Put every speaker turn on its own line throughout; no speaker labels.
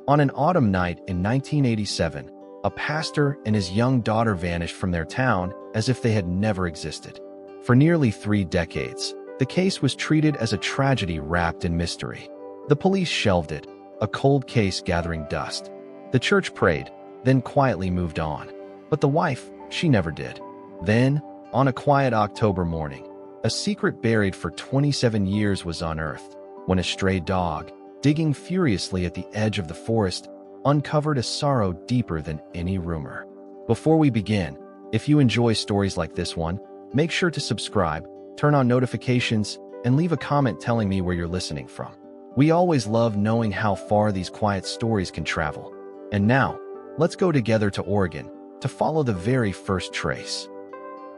On an autumn night in 1987, a pastor and his young daughter vanished from their town as if they had never existed. For nearly 3 decades, the case was treated as a tragedy wrapped in mystery. The police shelved it, a cold case gathering dust. The church prayed, then quietly moved on. But the wife, she never did. Then, on a quiet October morning, a secret buried for 27 years was unearthed when a stray dog, digging furiously at the edge of the forest, uncovered a sorrow deeper than any rumor. Before we begin, if you enjoy stories like this one, make sure to subscribe, turn on notifications, and leave a comment telling me where you're listening from. We always love knowing how far these quiet stories can travel. And now, let's go together to Oregon to follow the very first trace.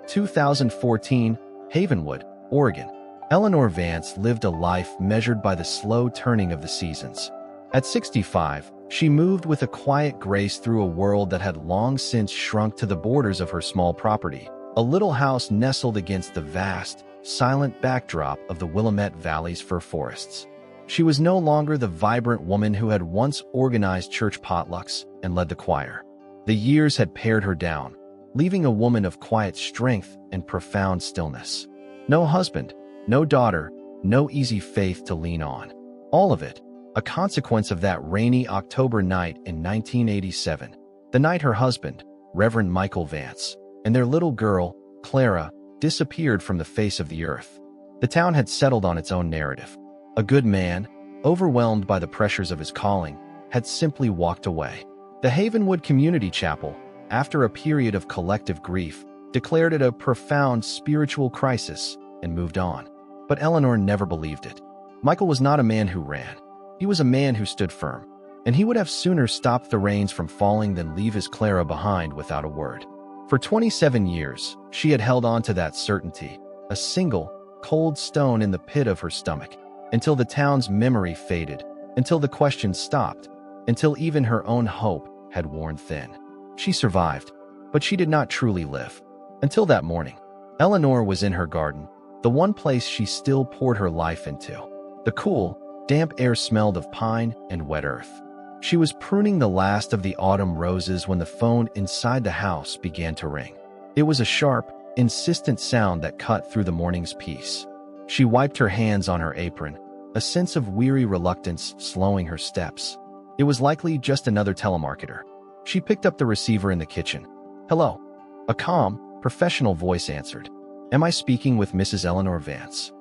2014, Havenwood, Oregon. Eleanor Vance lived a life measured by the slow turning of the seasons. At 65, she moved with a quiet grace through a world that had long since shrunk to the borders of her small property, a little house nestled against the vast, silent backdrop of the Willamette Valley's fir forests. She was no longer the vibrant woman who had once organized church potlucks and led the choir. The years had pared her down, leaving a woman of quiet strength and profound stillness. No husband, no daughter, no easy faith to lean on. All of it, a consequence of that rainy October night in 1987, the night her husband, Reverend Michael Vance, and their little girl, Clara, disappeared from the face of the earth. The town had settled on its own narrative. A good man, overwhelmed by the pressures of his calling, had simply walked away. The Havenwood Community Chapel, after a period of collective grief, declared it a profound spiritual crisis and moved on. But Eleanor never believed it. Michael was not a man who ran. He was a man who stood firm, and he would have sooner stopped the reins from falling than leave his Clara behind without a word. For 27 years, she had held on to that certainty, a single, cold stone in the pit of her stomach, until the town's memory faded, until the questions stopped, until even her own hope had worn thin. She survived, but she did not truly live. Until that morning, Eleanor was in her garden, the one place she still poured her life into. The cool, damp air smelled of pine and wet earth. She was pruning the last of the autumn roses when the phone inside the house began to ring. It was a sharp, insistent sound that cut through the morning's peace. She wiped her hands on her apron, a sense of weary reluctance slowing her steps. It was likely just another telemarketer. She picked up the receiver in the kitchen. "Hello." A calm, professional voice answered. "Am I speaking with Mrs. Eleanor Vance?"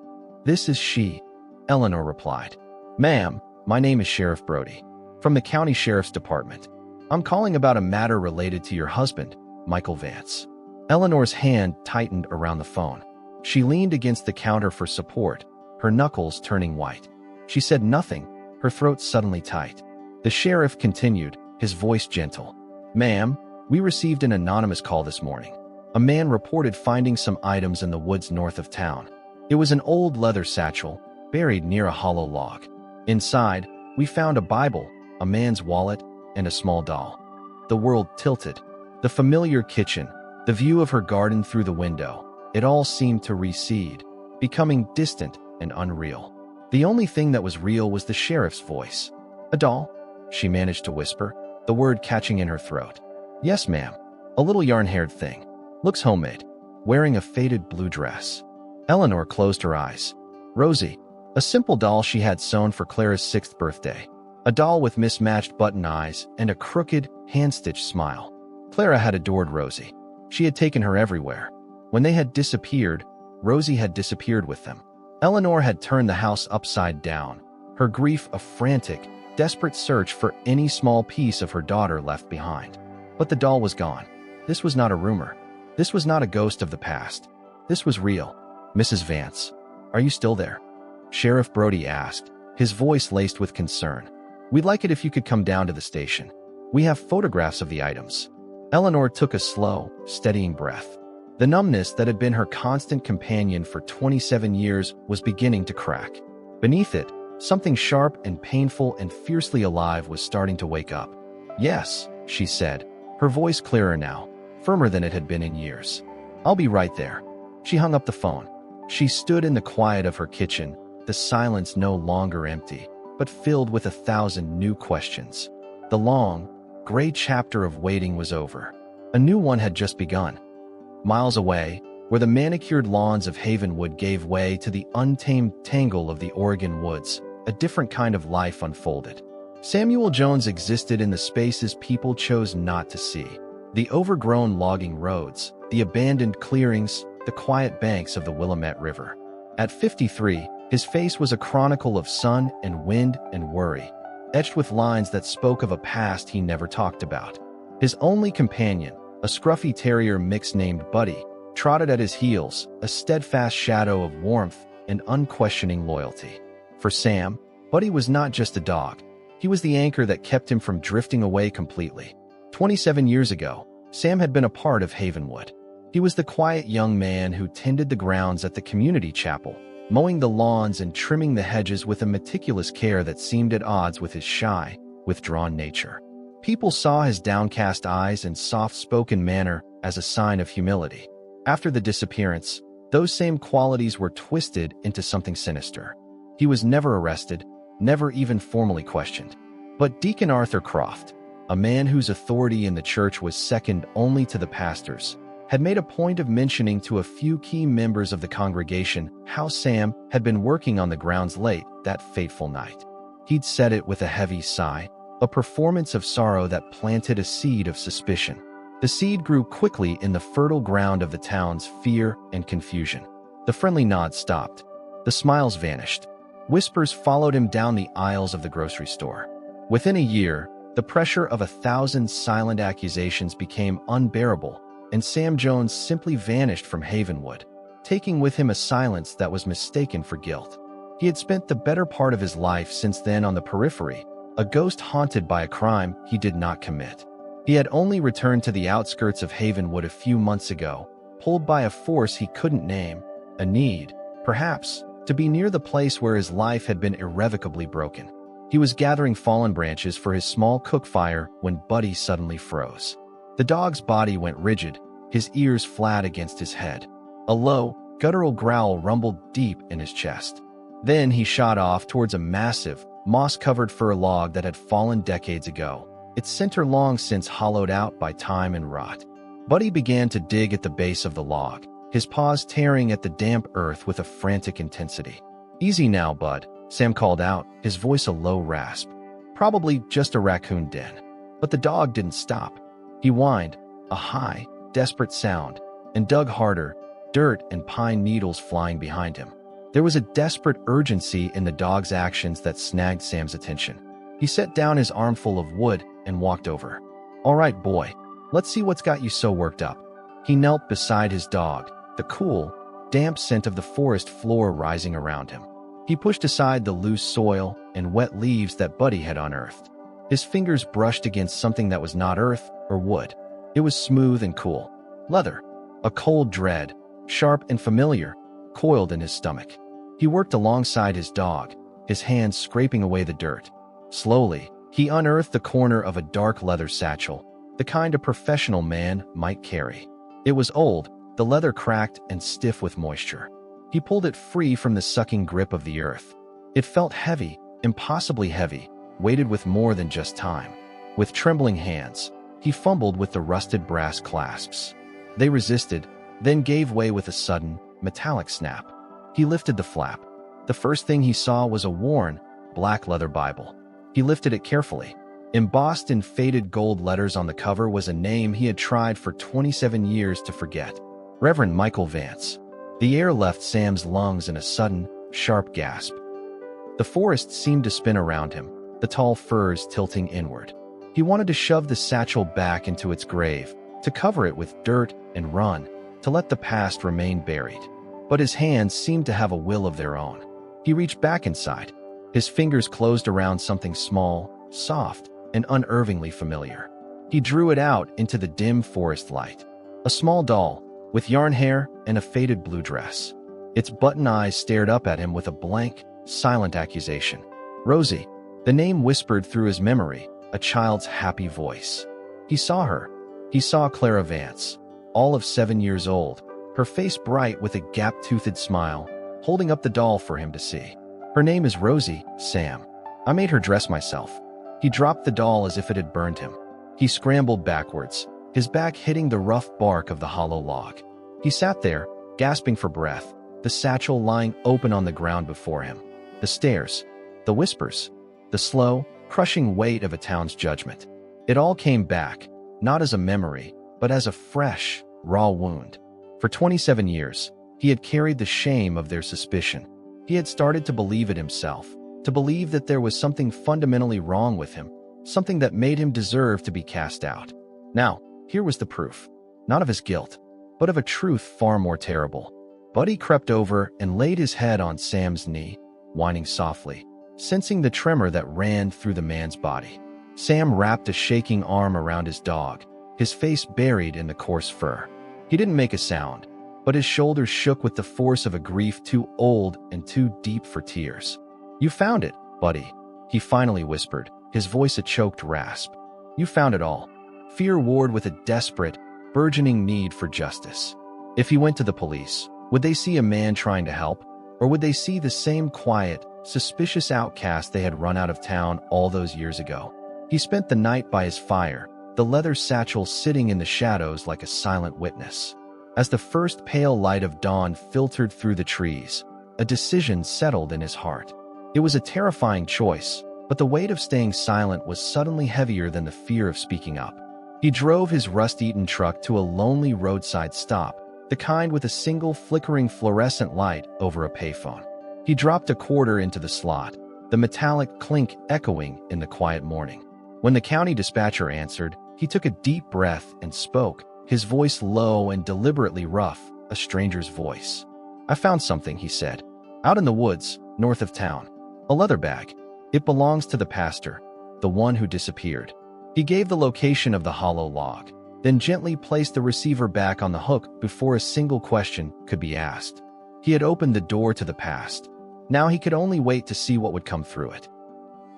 "This is she," Eleanor replied. "Ma'am, my name is Sheriff Brody, from the County Sheriff's Department. I'm calling about a matter related to your husband, Michael Vance." Eleanor's hand tightened around the phone. She leaned against the counter for support, her knuckles turning white. She said nothing, her throat suddenly tight. The sheriff continued, his voice gentle. "Ma'am, we received an anonymous call this morning. A man reported finding some items in the woods north of town. It was an old leather satchel, buried near a hollow log. Inside, we found a Bible, a man's wallet, and a small doll." The world tilted. The familiar kitchen, the view of her garden through the window, it all seemed to recede, becoming distant and unreal. The only thing that was real was the sheriff's voice. "A doll?" she managed to whisper, the word catching in her throat. "Yes, ma'am. A little yarn-haired thing. Looks homemade. Wearing a faded blue dress." Eleanor closed her eyes. Rosie, a simple doll she had sewn for Clara's 6th birthday. A doll with mismatched button eyes and a crooked, hand-stitched smile. Clara had adored Rosie. She had taken her everywhere. When they had disappeared, Rosie had disappeared with them. Eleanor had turned the house upside down, her grief a frantic, desperate search for any small piece of her daughter left behind. But the doll was gone. This was not a rumor. This was not a ghost of the past. This was real. "Mrs. Vance, are you still there?" Sheriff Brody asked, his voice laced with concern. "We'd like it if you could come down to the station. We have photographs of the items." Eleanor took a slow, steadying breath. The numbness that had been her constant companion for 27 years was beginning to crack. Beneath it, something sharp and painful and fiercely alive was starting to wake up. "Yes," she said, her voice clearer now, firmer than it had been in years. "I'll be right there." She hung up the phone. She stood in the quiet of her kitchen, the silence no longer empty, but filled with 1,000 new questions. The long, gray chapter of waiting was over. A new one had just begun. Miles away, where the manicured lawns of Havenwood gave way to the untamed tangle of the Oregon woods, a different kind of life unfolded. Samuel Jones existed in the spaces people chose not to see. The overgrown logging roads, the abandoned clearings, the quiet banks of the Willamette River. At 53, his face was a chronicle of sun and wind and worry, etched with lines that spoke of a past he never talked about. His only companion, a scruffy terrier mix named Buddy, trotted at his heels, a steadfast shadow of warmth and unquestioning loyalty. For Sam, Buddy was not just a dog. He was the anchor that kept him from drifting away completely. 27 years ago, Sam had been a part of Havenwood. He was the quiet young man who tended the grounds at the community chapel, mowing the lawns and trimming the hedges with a meticulous care that seemed at odds with his shy, withdrawn nature. People saw his downcast eyes and soft-spoken manner as a sign of humility. After the disappearance, those same qualities were twisted into something sinister. He was never arrested, never even formally questioned. But Deacon Arthur Croft, a man whose authority in the church was second only to the pastor's, had made a point of mentioning to a few key members of the congregation how Sam had been working on the grounds late that fateful night. He'd said it with a heavy sigh, a performance of sorrow that planted a seed of suspicion. The seed grew quickly in the fertile ground of the town's fear and confusion. The friendly nods stopped. The smiles vanished. Whispers followed him down the aisles of the grocery store. Within a year, the pressure of 1,000 silent accusations became unbearable, and Sam Jones simply vanished from Havenwood, taking with him a silence that was mistaken for guilt. He had spent the better part of his life since then on the periphery, a ghost haunted by a crime he did not commit. He had only returned to the outskirts of Havenwood a few months ago, pulled by a force he couldn't name, a need, perhaps, to be near the place where his life had been irrevocably broken. He was gathering fallen branches for his small cook fire when Buddy suddenly froze. The dog's body went rigid, his ears flat against his head. A low, guttural growl rumbled deep in his chest. Then he shot off towards a massive, moss-covered fir log that had fallen decades ago, its center long since hollowed out by time and rot. Buddy began to dig at the base of the log, his paws tearing at the damp earth with a frantic intensity. "Easy now, Bud," Sam called out, his voice a low rasp. Probably just a raccoon den. But the dog didn't stop. He whined, a high, desperate sound, and dug harder, dirt and pine needles flying behind him. There was a desperate urgency in the dog's actions that snagged Sam's attention. He set down his armful of wood and walked over. "All right, boy, let's see what's got you so worked up." He knelt beside his dog, the cool, damp scent of the forest floor rising around him. He pushed aside the loose soil and wet leaves that Buddy had unearthed. His fingers brushed against something that was not earth or wood. It was smooth and cool. Leather. A cold dread, sharp and familiar, coiled in his stomach. He worked alongside his dog, his hands scraping away the dirt. Slowly, he unearthed the corner of a dark leather satchel, the kind a professional man might carry. It was old, the leather cracked and stiff with moisture. He pulled it free from the sucking grip of the earth. It felt heavy, impossibly heavy, weighted with more than just time. With trembling hands, he fumbled with the rusted brass clasps. They resisted, then gave way with a sudden, metallic snap. He lifted the flap. The first thing he saw was a worn, black leather Bible. He lifted it carefully. Embossed in faded gold letters on the cover was a name he had tried for 27 years to forget. Reverend Michael Vance. The air left Sam's lungs in a sudden, sharp gasp. The forest seemed to spin around him, the tall firs tilting inward. He wanted to shove the satchel back into its grave, to cover it with dirt and run, to let the past remain buried. But his hands seemed to have a will of their own. He reached back inside. His fingers closed around something small, soft, and unervingly familiar. He drew it out into the dim forest light. A small doll, with yarn hair and a faded blue dress. Its button eyes stared up at him with a blank, silent accusation. Rosie. The name whispered through his memory, a child's happy voice. He saw her. He saw Clara Vance, all of 7 years old, her face bright with a gap-toothed smile, holding up the doll for him to see. "Her name is Rosie, Sam. I made her dress myself." He dropped the doll as if it had burned him. He scrambled backwards, his back hitting the rough bark of the hollow log. He sat there, gasping for breath, the satchel lying open on the ground before him. The stares, the whispers, the slow, crushing weight of a town's judgment. It all came back, not as a memory, but as a fresh, raw wound. For 27 years, he had carried the shame of their suspicion. He had started to believe it himself, to believe that there was something fundamentally wrong with him, something that made him deserve to be cast out. Now, here was the proof, not of his guilt, but of a truth far more terrible. Buddy crept over and laid his head on Sam's knee, whining softly, sensing the tremor that ran through the man's body. Sam wrapped a shaking arm around his dog, his face buried in the coarse fur. He didn't make a sound, but his shoulders shook with the force of a grief too old and too deep for tears. "You found it, Buddy," he finally whispered, his voice a choked rasp. "You found it all." Fear warred with a desperate, burgeoning need for justice. If he went to the police, would they see a man trying to help? Or would they see the same quiet, suspicious outcast they had run out of town all those years ago? He spent the night by his fire, the leather satchel sitting in the shadows like a silent witness. As the first pale light of dawn filtered through the trees, a decision settled in his heart. It was a terrifying choice, but the weight of staying silent was suddenly heavier than the fear of speaking up. He drove his rust-eaten truck to a lonely roadside stop, the kind with a single flickering fluorescent light over a payphone. He dropped a quarter into the slot, the metallic clink echoing in the quiet morning. When the county dispatcher answered, he took a deep breath and spoke, his voice low and deliberately rough, a stranger's voice. "I found something," he said. "Out in the woods, north of town. A leather bag. It belongs to the pastor, the one who disappeared." He gave the location of the hollow log, then gently placed the receiver back on the hook before a single question could be asked. He had opened the door to the past. Now he could only wait to see what would come through it.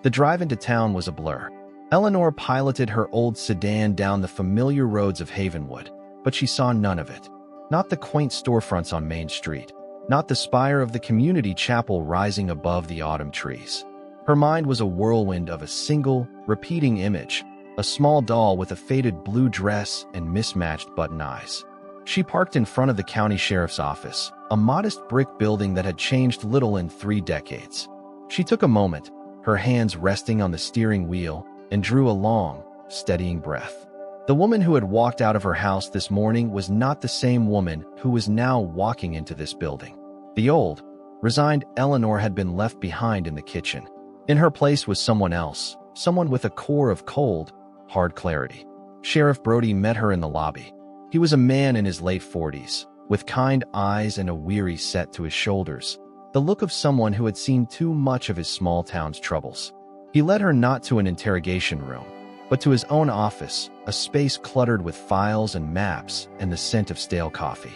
The drive into town was a blur. Eleanor piloted her old sedan down the familiar roads of Havenwood, but she saw none of it. Not the quaint storefronts on Main Street, not the spire of the community chapel rising above the autumn trees. Her mind was a whirlwind of a single, repeating image, a small doll with a faded blue dress and mismatched button eyes. She parked in front of the county sheriff's office, a modest brick building that had changed little in 3 decades. She took a moment, her hands resting on the steering wheel, and drew a long, steadying breath. The woman who had walked out of her house this morning was not the same woman who was now walking into this building. The old, resigned Eleanor had been left behind in the kitchen. In her place was someone else, someone with a core of cold, hard clarity. Sheriff Brody met her in the lobby. He was a man in his late 40s, with kind eyes and a weary set to his shoulders, the look of someone who had seen too much of his small town's troubles. He led her not to an interrogation room, but to his own office, a space cluttered with files and maps and the scent of stale coffee.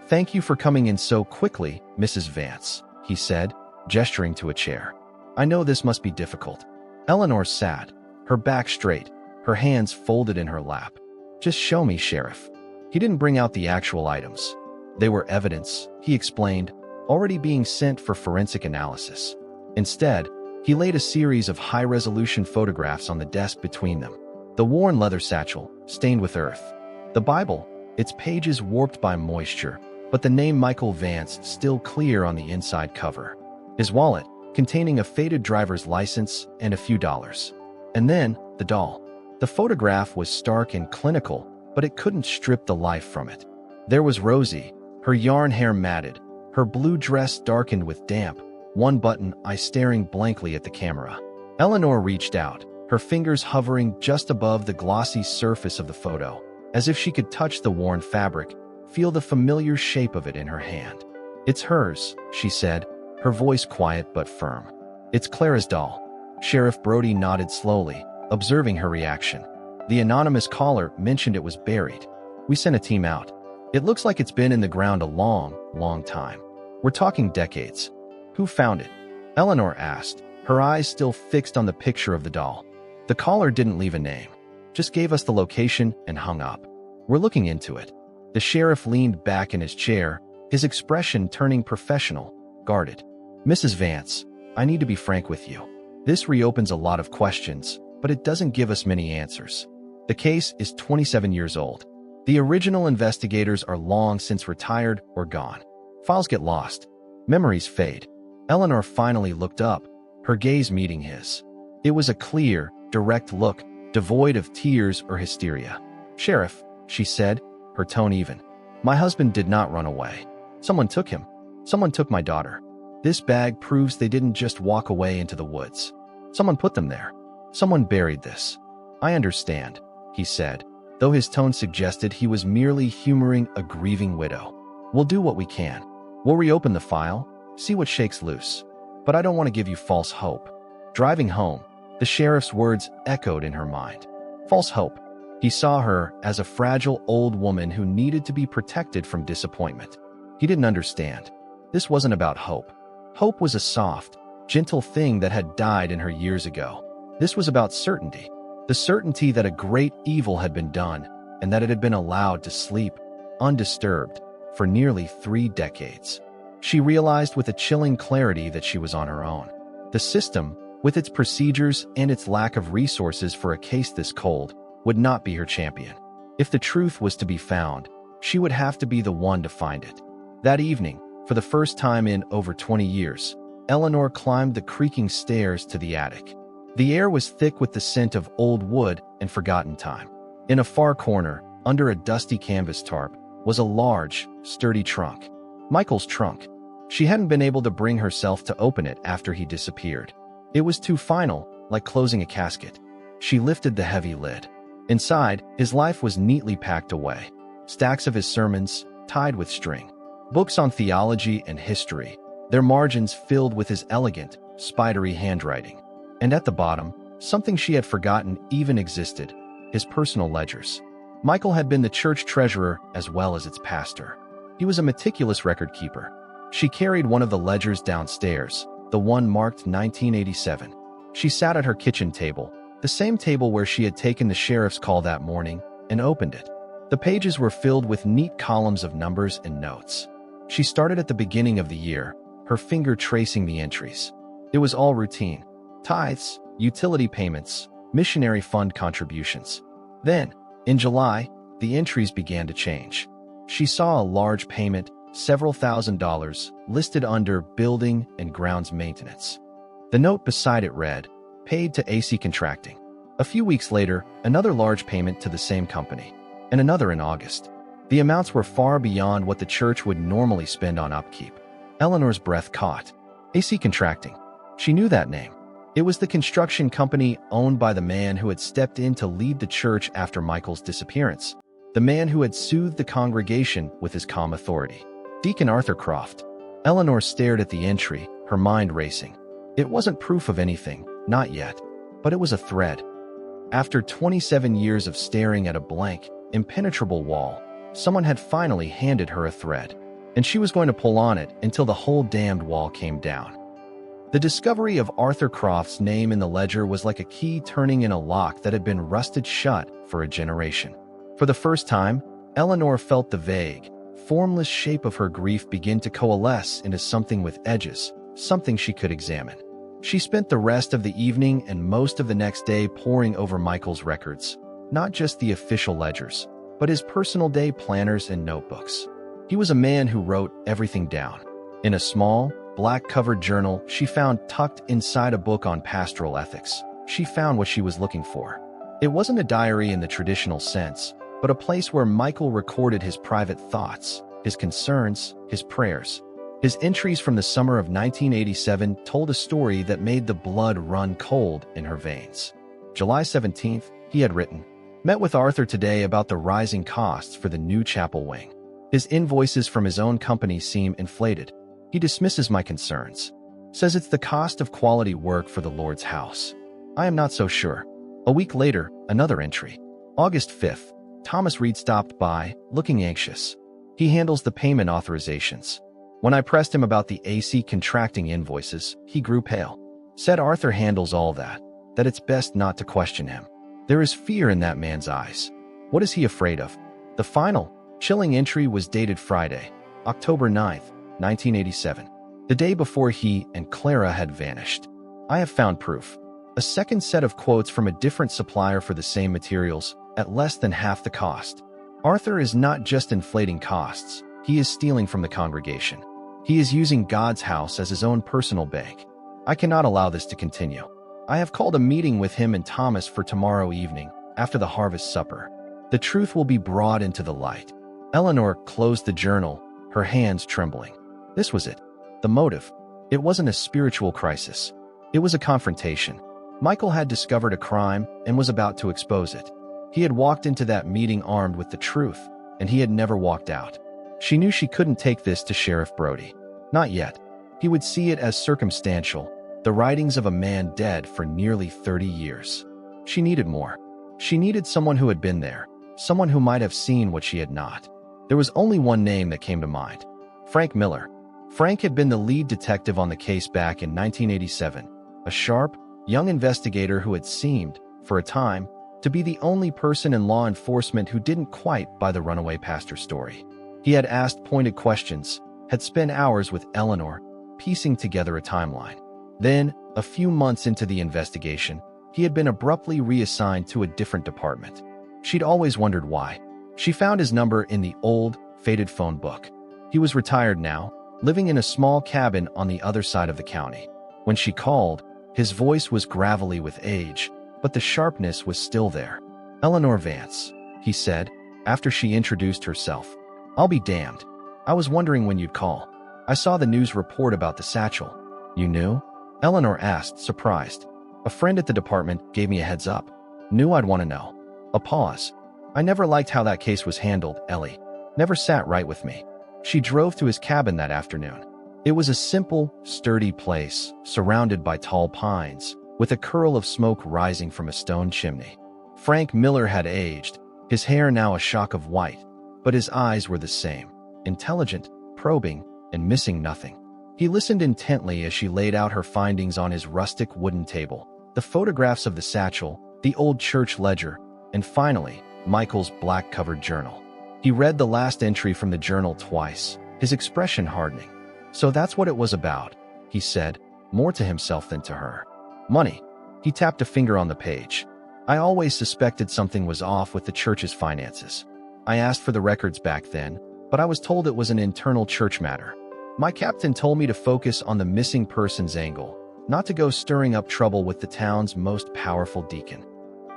"Thank you for coming in so quickly, Mrs. Vance," he said, gesturing to a chair. "I know this must be difficult." Eleanor sat, her back straight, her hands folded in her lap. "Just show me, Sheriff." He didn't bring out the actual items. They were evidence, he explained, already being sent for forensic analysis. Instead, he laid a series of high-resolution photographs on the desk between them. The worn leather satchel, stained with earth. The Bible, its pages warped by moisture, but the name Michael Vance still clear on the inside cover. His wallet, containing a faded driver's license and a few dollars. And then, the doll. The photograph was stark and clinical, but it couldn't strip the life from it. There was Rosie, her yarn hair matted, her blue dress darkened with damp, one button eye staring blankly at the camera. Eleanor reached out, her fingers hovering just above the glossy surface of the photo, as if she could touch the worn fabric, feel the familiar shape of it in her hand. "It's hers," she said, her voice quiet but firm. "It's Clara's doll." Sheriff Brody nodded slowly, observing her reaction. The anonymous caller mentioned it was buried. "We sent a team out. It looks like it's been in the ground a long, long time. We're talking decades." "Who found it?" Eleanor asked, her eyes still fixed on the picture of the doll. The caller didn't leave a name, just gave us the location and hung up. "We're looking into it." The sheriff leaned back in his chair, his expression turning professional, guarded. "Mrs. Vance, I need to be frank with you. This reopens a lot of questions, but it doesn't give us many answers. The case is 27 years old. The original investigators are long since retired or gone. Files get lost. Memories fade. Eleanor finally looked up, her gaze meeting his. It was a clear, direct look, devoid of tears or hysteria. "Sheriff," she said, her tone even. "My husband did not run away. Someone took him. Someone took my daughter. This bag proves they didn't just walk away into the woods. Someone put them there. Someone buried this." "I understand," he said, though his tone suggested he was merely humoring a grieving widow. "We'll do what we can. We'll reopen the file, see what shakes loose. But I don't want to give you false hope." Driving home, the sheriff's words echoed in her mind. False hope. He saw her as a fragile old woman who needed to be protected from disappointment. He didn't understand. This wasn't about hope. Hope was a soft, gentle thing that had died in her years ago. This was about certainty. The certainty that a great evil had been done and that it had been allowed to sleep, undisturbed, for nearly 3 decades. She realized with a chilling clarity that she was on her own. The system, with its procedures and its lack of resources for a case this cold, would not be her champion. If the truth was to be found, she would have to be the one to find it. That evening, for the first time in over 20 years, Eleanor climbed the creaking stairs to the attic. The air was thick with the scent of old wood and forgotten time. In a far corner, under a dusty canvas tarp, was a large, sturdy trunk. Michael's trunk. She hadn't been able to bring herself to open it after he disappeared. It was too final, like closing a casket. She lifted the heavy lid. Inside, his life was neatly packed away. Stacks of his sermons, tied with string. Books on theology and history, their margins filled with his elegant, spidery handwriting. And at the bottom, something she had forgotten even existed, his personal ledgers. Michael had been the church treasurer as well as its pastor. He was a meticulous record keeper. She carried one of the ledgers downstairs, the one marked 1987. She sat at her kitchen table, the same table where she had taken the sheriff's call that morning, and opened it. The pages were filled with neat columns of numbers and notes. She started at the beginning of the year, her finger tracing the entries. It was all routine. Tithes, utility payments, missionary fund contributions. Then, in July, the entries began to change. She saw a large payment, several $1,000s, listed under building and grounds maintenance. The note beside it read, "Paid to AC Contracting." A few weeks later, another large payment to the same company, and another in August. The amounts were far beyond what the church would normally spend on upkeep. Eleanor's breath caught. AC Contracting. She knew that name. It was the construction company owned by the man who had stepped in to lead the church after Michael's disappearance. The man who had soothed the congregation with his calm authority. Deacon Arthur Croft. Eleanor stared at the entry, her mind racing. It wasn't proof of anything, not yet, but it was a thread. After 27 years of staring at a blank, impenetrable wall, someone had finally handed her a thread, and she was going to pull on it until the whole damned wall came down. The discovery of Arthur Croft's name in the ledger was like a key turning in a lock that had been rusted shut for a generation. For the first time, Eleanor felt the vague, formless shape of her grief begin to coalesce into something with edges, something she could examine. She spent the rest of the evening and most of the next day poring over Michael's records, not just the official ledgers, but his personal day planners and notebooks. He was a man who wrote everything down. In a small, black-covered journal she found tucked inside a book on pastoral ethics, she found what she was looking for. It wasn't a diary in the traditional sense, but a place where Michael recorded his private thoughts, his concerns, his prayers. His entries from the summer of 1987 told a story that made the blood run cold in her veins. July 17th, he had written, "Met with Arthur today about the rising costs for the new chapel wing. His invoices from his own company seem inflated. He dismisses my concerns. Says it's the cost of quality work for the Lord's house. I am not so sure." A week later, another entry. August 5th, Thomas Reed stopped by, looking anxious. He handles the payment authorizations. When I pressed him about the AC contracting invoices, he grew pale. Said Arthur handles all that it's best not to question him. There is fear in that man's eyes. What is he afraid of? The final, chilling entry was dated Friday, October 9th, 1987, the day before he and Clara had vanished. "I have found proof. A second set of quotes from a different supplier for the same materials, at less than half the cost. Arthur is not just inflating costs, he is stealing from the congregation. He is using God's house as his own personal bank. I cannot allow this to continue. I have called a meeting with him and Thomas for tomorrow evening, after the harvest supper. The truth will be brought into the light. Eleanor closed the journal, her hands trembling. This was it. The motive. It wasn't a spiritual crisis. It was a confrontation. Michael had discovered a crime and was about to expose it. He had walked into that meeting armed with the truth, and he had never walked out. She knew she couldn't take this to Sheriff Brody. Not yet. He would see it as circumstantial, the writings of a man dead for nearly 30 years. She needed more. She needed someone who had been there, someone who might have seen what she had not. There was only one name that came to mind. Frank Miller. Frank had been the lead detective on the case back in 1987, a sharp, young investigator who had seemed, for a time, to be the only person in law enforcement who didn't quite buy the runaway pastor story. He had asked pointed questions, had spent hours with Eleanor, piecing together a timeline. Then, a few months into the investigation, he had been abruptly reassigned to a different department. She'd always wondered why. She found his number in the old, faded phone book. He was retired now, living in a small cabin on the other side of the county. When she called, his voice was gravelly with age, but the sharpness was still there. "Eleanor Vance," he said, after she introduced herself. "I'll be damned. I was wondering when you'd call. I saw the news report about the satchel." "You knew?" Eleanor asked, surprised. "A friend at the department gave me a heads up. Knew I'd want to know." A pause. "I never liked how that case was handled, Ellie. Never sat right with me." She drove to his cabin that afternoon. It was a simple, sturdy place, surrounded by tall pines, with a curl of smoke rising from a stone chimney. Frank Miller had aged, his hair now a shock of white, but his eyes were the same, intelligent, probing, and missing nothing. He listened intently as she laid out her findings on his rustic wooden table, the photographs of the satchel, the old church ledger, and finally, Michael's black-covered journal. He read the last entry from the journal twice, his expression hardening. "So that's what it was about," he said, more to himself than to her. "Money." He tapped a finger on the page. "I always suspected something was off with the church's finances. I asked for the records back then, but I was told it was an internal church matter. My captain told me to focus on the missing persons angle, not to go stirring up trouble with the town's most powerful deacon."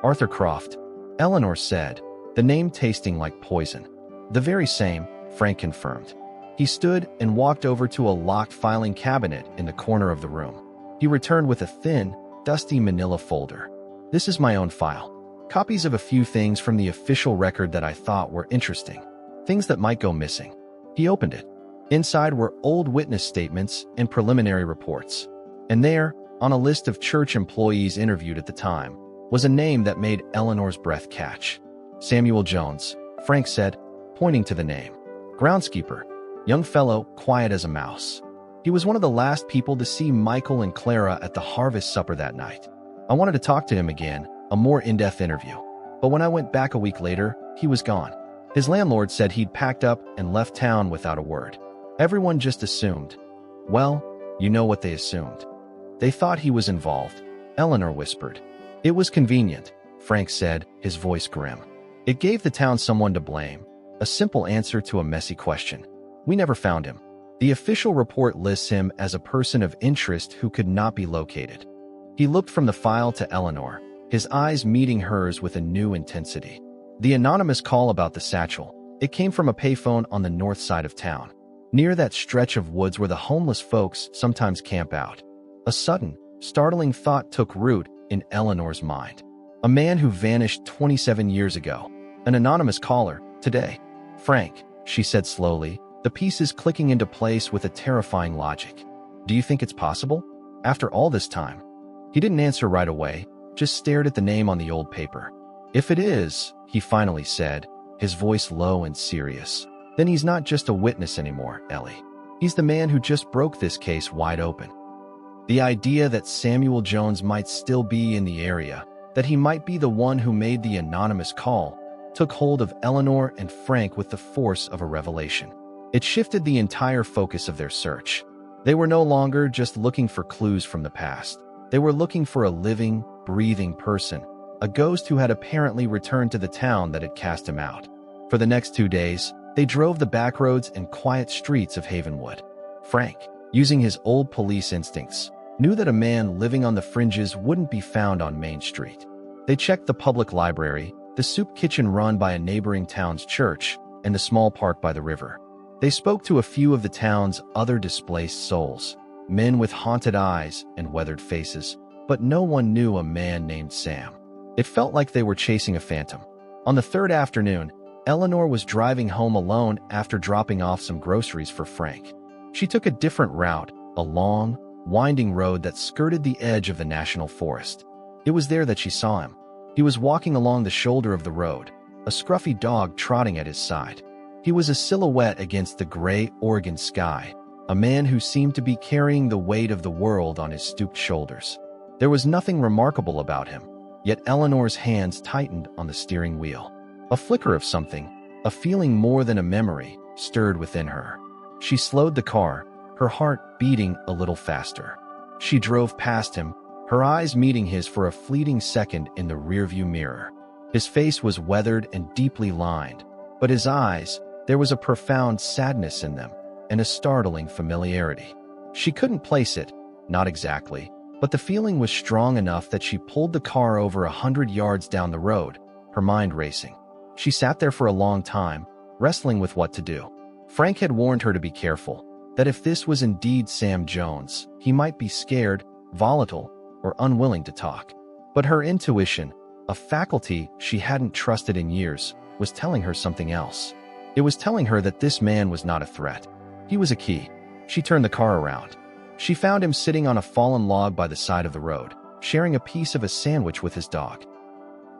"Arthur Croft," Eleanor said, the name tasting like poison. "The very same," Frank confirmed. He stood and walked over to a locked filing cabinet in the corner of the room. He returned with a thin, dusty manila folder. "This is my own file. Copies of a few things from the official record that I thought were interesting. Things that might go missing." He opened it. Inside were old witness statements and preliminary reports. And there, on a list of church employees interviewed at the time, was a name that made Eleanor's breath catch. "Samuel Jones," Frank said, pointing to the name. "Groundskeeper. Young fellow, quiet as a mouse. He was one of the last people to see Michael and Clara at the harvest supper that night. I wanted to talk to him again, a more in-depth interview. But when I went back a week later, he was gone. His landlord said he'd packed up and left town without a word. Everyone just assumed. Well, you know what they assumed. They thought he was involved," Eleanor whispered. "It was convenient," Frank said, his voice grim. "It gave the town someone to blame, a simple answer to a messy question. We never found him. The official report lists him as a person of interest who could not be located." He looked from the file to Eleanor, his eyes meeting hers with a new intensity. "The anonymous call about the satchel, it came from a payphone on the north side of town, near that stretch of woods where the homeless folks sometimes camp out." A sudden, startling thought took root in Eleanor's mind. A man who vanished 27 years ago. An anonymous caller, today. "Frank," she said slowly, the pieces clicking into place with a terrifying logic. "Do you think it's possible? After all this time?" He didn't answer right away, just stared at the name on the old paper. "If it is," he finally said, his voice low and serious, "then he's not just a witness anymore, Ellie. He's the man who just broke this case wide open." The idea that Samuel Jones might still be in the area, that he might be the one who made the anonymous call, took hold of Eleanor and Frank with the force of a revelation. It shifted the entire focus of their search. They were no longer just looking for clues from the past. They were looking for a living, breathing person, a ghost who had apparently returned to the town that had cast him out. For the next 2 days, they drove the back roads and quiet streets of Havenwood. Frank, using his old police instincts, knew that a man living on the fringes wouldn't be found on Main Street. They checked the public library, the soup kitchen run by a neighboring town's church, and the small park by the river. They spoke to a few of the town's other displaced souls, men with haunted eyes and weathered faces, but no one knew a man named Sam. It felt like they were chasing a phantom. On the third afternoon, Eleanor was driving home alone after dropping off some groceries for Frank. She took a different route, a long, winding road that skirted the edge of the national forest. It was there that she saw him. He was walking along the shoulder of the road, a scruffy dog trotting at his side. He was a silhouette against the gray Oregon sky, a man who seemed to be carrying the weight of the world on his stooped shoulders. There was nothing remarkable about him, yet Eleanor's hands tightened on the steering wheel. A flicker of something, a feeling more than a memory, stirred within her. She slowed the car, her heart beating a little faster. She drove past him, her eyes meeting his for a fleeting second in the rearview mirror. His face was weathered and deeply lined, but his eyes, there was a profound sadness in them and a startling familiarity. She couldn't place it, not exactly, but the feeling was strong enough that she pulled the car over 100 yards down the road, her mind racing. She sat there for a long time, wrestling with what to do. Frank had warned her to be careful, that if this was indeed Sam Jones, he might be scared, volatile, or unwilling to talk. But her intuition, a faculty she hadn't trusted in years, was telling her something else. It was telling her that this man was not a threat. He was a key. She turned the car around. She found him sitting on a fallen log by the side of the road, sharing a piece of a sandwich with his dog.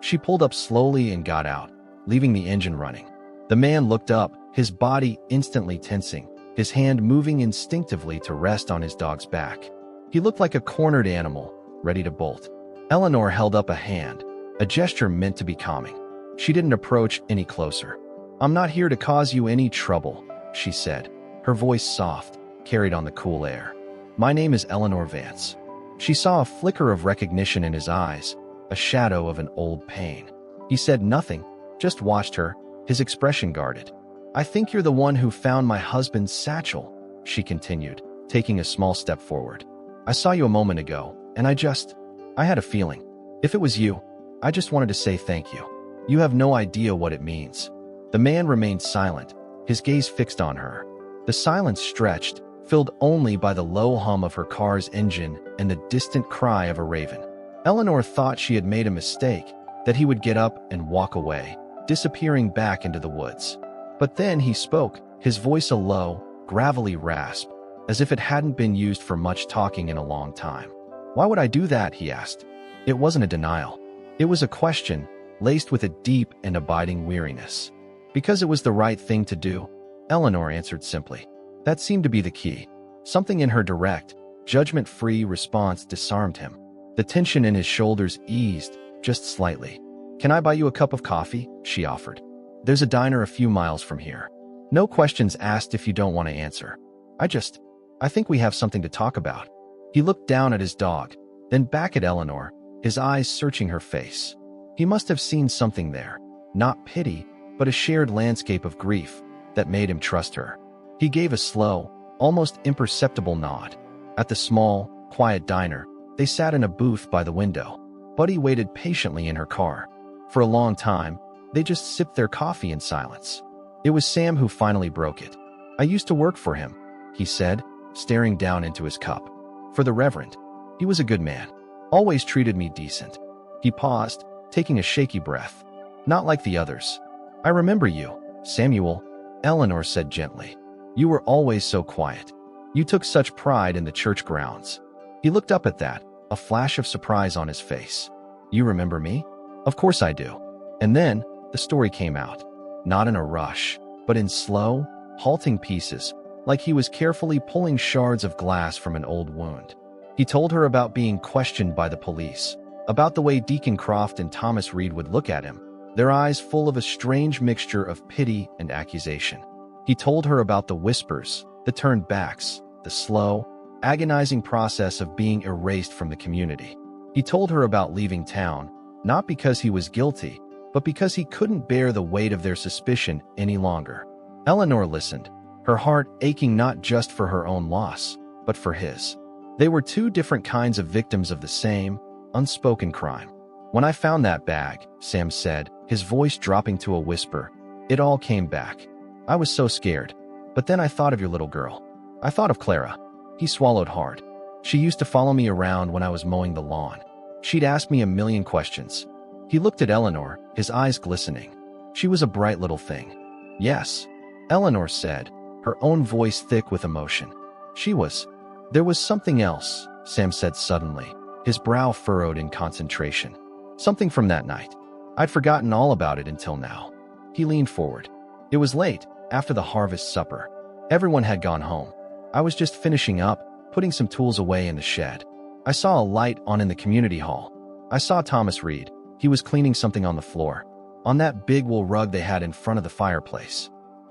She pulled up slowly and got out, leaving the engine running. The man looked up, his body instantly tensing, his hand moving instinctively to rest on his dog's back. He looked like a cornered animal, ready to bolt. Eleanor held up a hand, a gesture meant to be calming. She didn't approach any closer. "I'm not here to cause you any trouble," she said, her voice soft, carried on the cool air. "My name is Eleanor Vance." She saw a flicker of recognition in his eyes, a shadow of an old pain. He said nothing, just watched her, his expression guarded. "I think you're the one who found my husband's satchel," she continued, taking a small step forward. "I saw you a moment ago, and I had a feeling. If it was you, I just wanted to say thank you. You have no idea what it means." The man remained silent, his gaze fixed on her. The silence stretched, filled only by the low hum of her car's engine and the distant cry of a raven. Eleanor thought she had made a mistake, that he would get up and walk away, disappearing back into the woods. But then he spoke, his voice a low, gravelly rasp, as if it hadn't been used for much talking in a long time. "Why would I do that?" he asked. It wasn't a denial. It was a question, laced with a deep and abiding weariness. "Because it was the right thing to do," Eleanor answered simply. That seemed to be the key. Something in her direct, judgment-free response disarmed him. The tension in his shoulders eased, just slightly. "Can I buy you a cup of coffee?" she offered. "There's a diner a few miles from here. No questions asked if you don't want to answer. I think we have something to talk about." He looked down at his dog, then back at Eleanor, his eyes searching her face. He must have seen something there, not pity, but a shared landscape of grief that made him trust her. He gave a slow, almost imperceptible nod. At the small, quiet diner, they sat in a booth by the window. Buddy waited patiently in her car. For a long time, they just sipped their coffee in silence. It was Sam who finally broke it. "I used to work for him," he said, staring down into his cup. "For the Reverend. He was a good man. Always treated me decent." He paused, taking a shaky breath. "Not like the others. I remember you, Samuel," Eleanor said gently. "You were always so quiet. You took such pride in the church grounds." He looked up at that, a flash of surprise on his face. "You remember me?" "Of course I do." And then, the story came out. Not in a rush, but in slow, halting pieces, like he was carefully pulling shards of glass from an old wound. He told her about being questioned by the police, about the way Deacon Croft and Thomas Reed would look at him, their eyes full of a strange mixture of pity and accusation. He told her about the whispers, the turned backs, the slow, agonizing process of being erased from the community. He told her about leaving town, not because he was guilty, but because he couldn't bear the weight of their suspicion any longer. Eleanor listened, her heart aching not just for her own loss, but for his. They were two different kinds of victims of the same, unspoken crime. "When I found that bag," Sam said, his voice dropping to a whisper, "it all came back. I was so scared. But then I thought of your little girl. I thought of Clara." He swallowed hard. "She used to follow me around when I was mowing the lawn. She'd ask me a million questions." He looked at Eleanor, his eyes glistening. "She was a bright little thing." "Yes," Eleanor said, her own voice thick with emotion. "She was." "There was something else," Sam said suddenly, his brow furrowed in concentration. "Something from that night. I'd forgotten all about it until now." He leaned forward. "It was late, after the harvest supper. Everyone had gone home. I was just finishing up, putting some tools away in the shed. I saw a light on in the community hall. I saw Thomas Reed. He was cleaning something on the floor, on that big wool rug they had in front of the fireplace."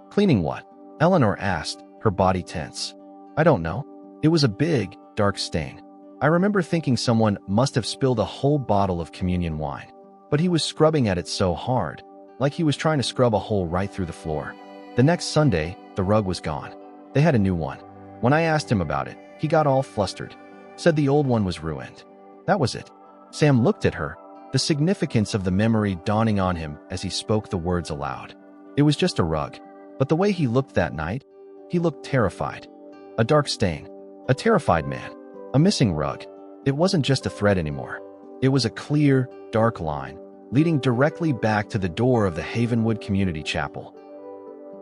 "Cleaning what?" Eleanor asked, her body tense. "I don't know. It was a big, dark stain. I remember thinking someone must have spilled a whole bottle of communion wine. But he was scrubbing at it so hard, like he was trying to scrub a hole right through the floor. The next Sunday, the rug was gone. They had a new one. When I asked him about it, he got all flustered. Said the old one was ruined. That was it." Sam looked at her, the significance of the memory dawning on him as he spoke the words aloud. It was just a rug. But the way he looked that night, he looked terrified. A dark stain. A terrified man. A missing rug. It wasn't just a thread anymore. It was a clear, dark line, leading directly back to the door of the Havenwood Community Chapel.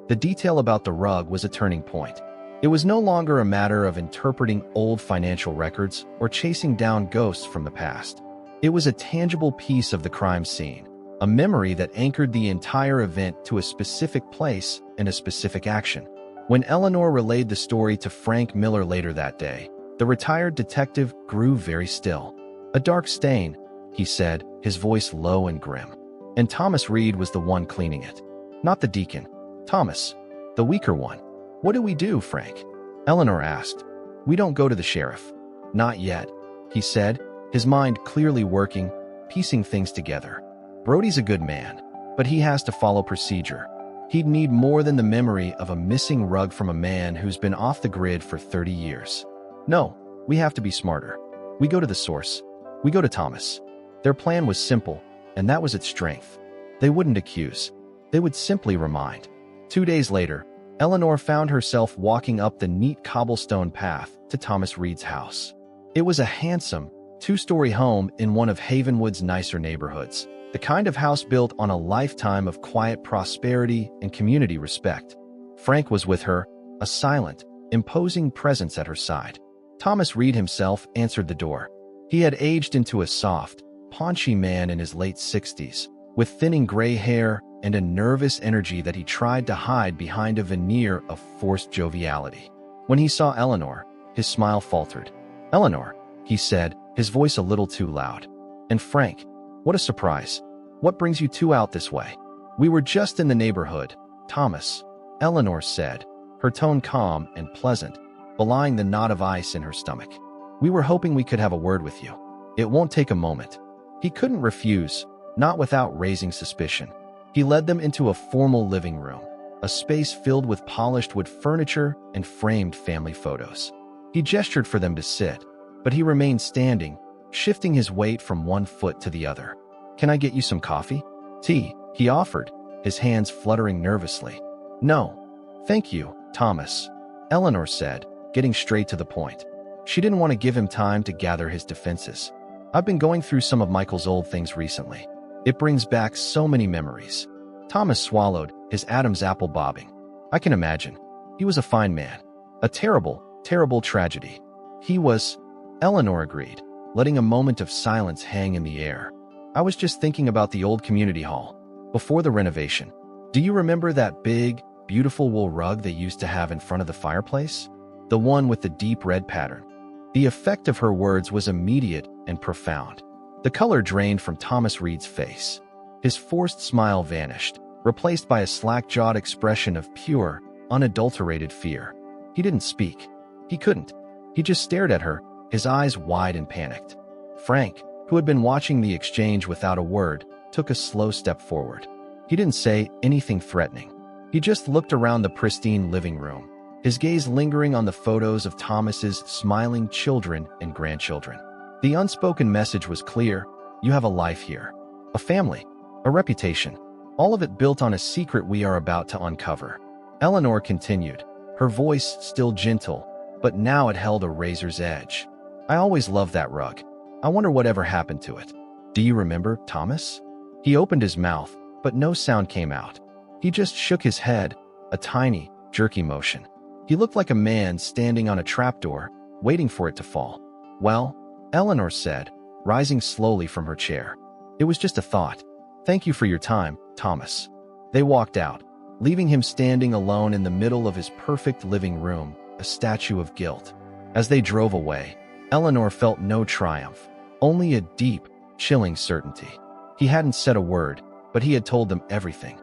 The detail about the rug was a turning point. It was no longer a matter of interpreting old financial records or chasing down ghosts from the past. It was a tangible piece of the crime scene, a memory that anchored the entire event to a specific place and a specific action. When Eleanor relayed the story to Frank Miller later that day, the retired detective grew very still. "A dark stain," he said, his voice low and grim. "And Thomas Reed was the one cleaning it. Not the deacon. Thomas. The weaker one." "What do we do, Frank?" Eleanor asked. "We don't go to the sheriff." "Not yet," he said, his mind clearly working, piecing things together. "Brody's a good man, but he has to follow procedure. He'd need more than the memory of a missing rug from a man who's been off the grid for 30 years. No, we have to be smarter. We go to the source. We go to Thomas." Their plan was simple, and that was its strength. They wouldn't accuse. They would simply remind. 2 days later, Eleanor found herself walking up the neat cobblestone path to Thomas Reed's house. It was a handsome, 2-story home in one of Havenwood's nicer neighborhoods, the kind of house built on a lifetime of quiet prosperity and community respect. Frank was with her, a silent, imposing presence at her side. Thomas Reed himself answered the door. He had aged into a soft, paunchy man in his late 60s, with thinning gray hair and a nervous energy that he tried to hide behind a veneer of forced joviality. When he saw Eleanor, his smile faltered. "Eleanor," he said, his voice a little too loud. "And Frank, what a surprise. What brings you two out this way?" "We were just in the neighborhood, Thomas," Eleanor said, her tone calm and pleasant, belying the knot of ice in her stomach. "We were hoping we could have a word with you. It won't take a moment." He couldn't refuse, not without raising suspicion. He led them into a formal living room, a space filled with polished wood furniture and framed family photos. He gestured for them to sit, but he remained standing, shifting his weight from one foot to the other. "Can I get you some coffee?" "Tea," he offered, his hands fluttering nervously. "No, thank you, Thomas," Eleanor said, getting straight to the point. She didn't want to give him time to gather his defenses. "I've been going through some of Michael's old things recently. It brings back so many memories." Thomas swallowed, his Adam's apple bobbing. "I can imagine. He was a fine man. A terrible, terrible tragedy." "He was," Eleanor agreed, letting a moment of silence hang in the air. "I was just thinking about the old community hall, before the renovation. Do you remember that big, beautiful wool rug they used to have in front of the fireplace? The one with the deep red pattern?" The effect of her words was immediate and profound. The color drained from Thomas Reed's face. His forced smile vanished, replaced by a slack-jawed expression of pure, unadulterated fear. He didn't speak. He couldn't. He just stared at her, his eyes wide and panicked. Frank, who had been watching the exchange without a word, took a slow step forward. He didn't say anything threatening. He just looked around the pristine living room, his gaze lingering on the photos of Thomas's smiling children and grandchildren. The unspoken message was clear: you have a life here, a family, a reputation, all of it built on a secret we are about to uncover. Eleanor continued, her voice still gentle, but now it held a razor's edge. I always loved that rug. I wonder whatever happened to it. Do you remember, Thomas? He opened his mouth, but no sound came out. He just shook his head, a tiny, jerky motion. He looked like a man standing on a trapdoor, waiting for it to fall. Well, Eleanor said, rising slowly from her chair. It was just a thought. Thank you for your time, Thomas. They walked out, leaving him standing alone in the middle of his perfect living room, a statue of guilt. As they drove away, Eleanor felt no triumph, only a deep, chilling certainty. He hadn't said a word, but he had told them everything.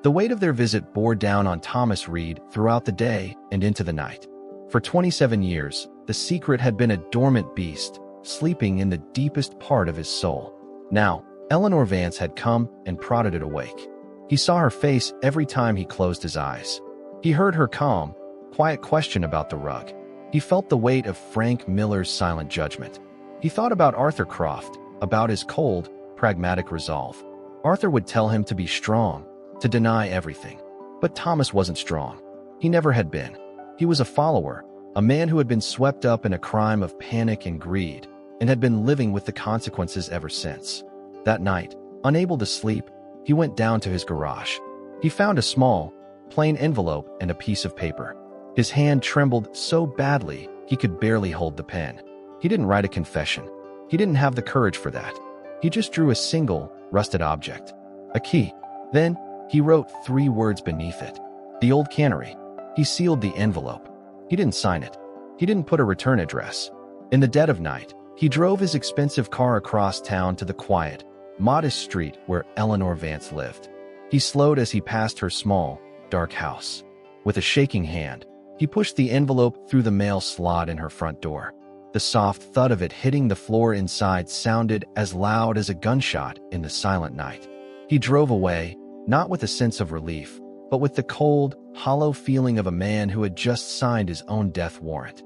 The weight of their visit bore down on Thomas Reed throughout the day and into the night. For 27 years, the secret had been a dormant beast, sleeping in the deepest part of his soul. Now, Eleanor Vance had come and prodded it awake. He saw her face every time he closed his eyes. He heard her calm, quiet question about the rug. He felt the weight of Frank Miller's silent judgment. He thought about Arthur Croft, about his cold, pragmatic resolve. Arthur would tell him to be strong, to deny everything. But Thomas wasn't strong. He never had been. He was a follower, a man who had been swept up in a crime of panic and greed, and had been living with the consequences ever since. That night, unable to sleep, he went down to his garage. He found a small, plain envelope and a piece of paper. His hand trembled so badly he could barely hold the pen. He didn't write a confession. He didn't have the courage for that. He just drew a single, rusted object. A key. Then, he wrote 3 words beneath it. The old cannery. He sealed the envelope. He didn't sign it. He didn't put a return address. In the dead of night, he drove his expensive car across town to the quiet, modest street where Eleanor Vance lived. He slowed as he passed her small, dark house. With a shaking hand, he pushed the envelope through the mail slot in her front door. The soft thud of it hitting the floor inside sounded as loud as a gunshot in the silent night. He drove away, not with a sense of relief, but with the cold, hollow feeling of a man who had just signed his own death warrant.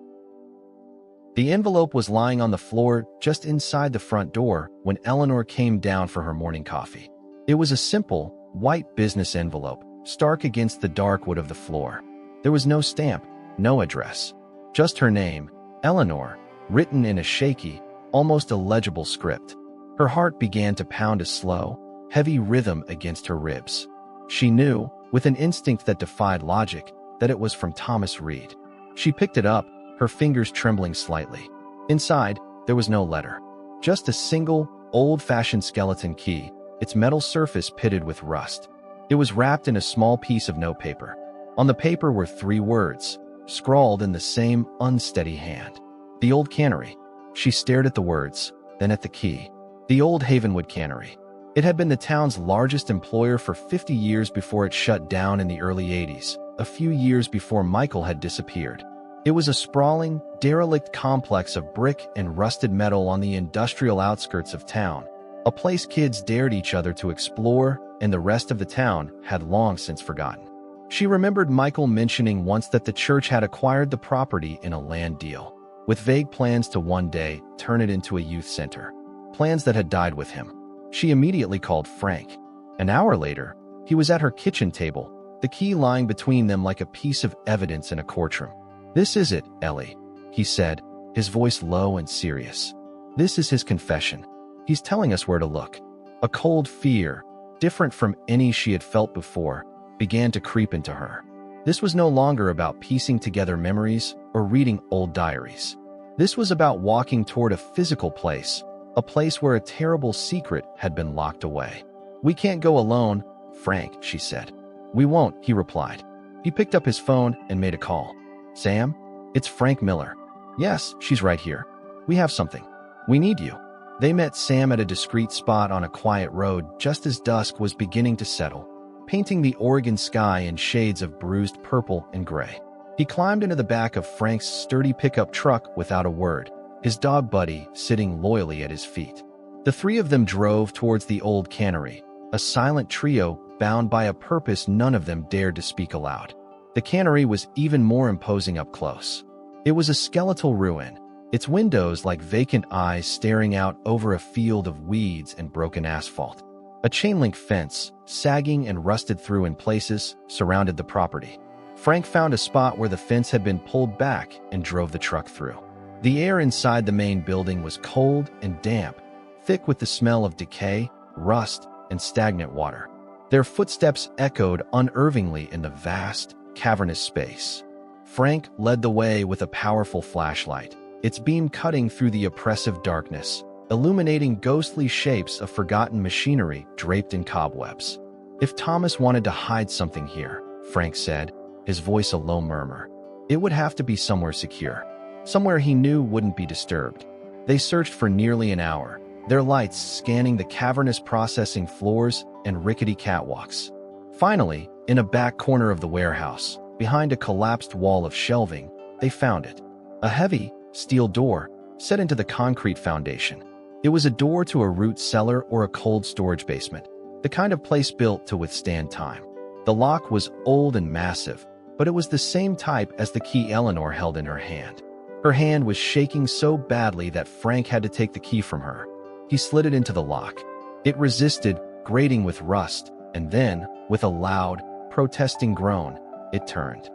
The envelope was lying on the floor just inside the front door when Eleanor came down for her morning coffee. It was a simple, white business envelope, stark against the dark wood of the floor. There was no stamp, no address. Just her name, Eleanor, written in a shaky, almost illegible script. Her heart began to pound a slow, heavy rhythm against her ribs. She knew, with an instinct that defied logic, that it was from Thomas Reed. She picked it up, her fingers trembling slightly. Inside, there was no letter. Just a single, old-fashioned skeleton key, its metal surface pitted with rust. It was wrapped in a small piece of notepaper. On the paper were 3 words, scrawled in the same unsteady hand. The old cannery. She stared at the words, then at the key. The old Havenwood cannery. It had been the town's largest employer for 50 years before it shut down in the early 80s, a few years before Michael had disappeared. It was a sprawling, derelict complex of brick and rusted metal on the industrial outskirts of town, a place kids dared each other to explore, and the rest of the town had long since forgotten. She remembered Michael mentioning once that the church had acquired the property in a land deal, with vague plans to one day turn it into a youth center. Plans that had died with him. She immediately called Frank. An hour later, he was at her kitchen table, the key lying between them like a piece of evidence in a courtroom. "This is it, Ellie," he said, his voice low and serious. "This is his confession. He's telling us where to look." A cold fear, different from any she had felt before, began to creep into her. This was no longer about piecing together memories or reading old diaries. This was about walking toward a physical place, a place where a terrible secret had been locked away. "We can't go alone, Frank," she said. "We won't," he replied. He picked up his phone and made a call. "Sam? It's Frank Miller." "Yes, she's right here. We have something. We need you." They met Sam at a discreet spot on a quiet road just as dusk was beginning to settle, painting the Oregon sky in shades of bruised purple and gray. He climbed into the back of Frank's sturdy pickup truck without a word, his dog Buddy sitting loyally at his feet. The three of them drove towards the old cannery, a silent trio bound by a purpose none of them dared to speak aloud. The cannery was even more imposing up close. It was a skeletal ruin, its windows like vacant eyes staring out over a field of weeds and broken asphalt. A chain-link fence, sagging and rusted through in places, surrounded the property. Frank found a spot where the fence had been pulled back and drove the truck through. The air inside the main building was cold and damp, thick with the smell of decay, rust, and stagnant water. Their footsteps echoed unearthingly in the vast, cavernous space. Frank led the way with a powerful flashlight, its beam cutting through the oppressive darkness, illuminating ghostly shapes of forgotten machinery draped in cobwebs. If Thomas wanted to hide something here, Frank said, his voice a low murmur, it would have to be somewhere secure, somewhere he knew wouldn't be disturbed. They searched for nearly an hour, their lights scanning the cavernous processing floors and rickety catwalks. Finally, in a back corner of the warehouse, behind a collapsed wall of shelving, they found it. A heavy, steel door, set into the concrete foundation. It was a door to a root cellar or a cold storage basement, the kind of place built to withstand time. The lock was old and massive, but it was the same type as the key Eleanor held in her hand. Her hand was shaking so badly that Frank had to take the key from her. He slid it into the lock. It resisted, grating with rust, and then, with a loud, protesting groan, it turned.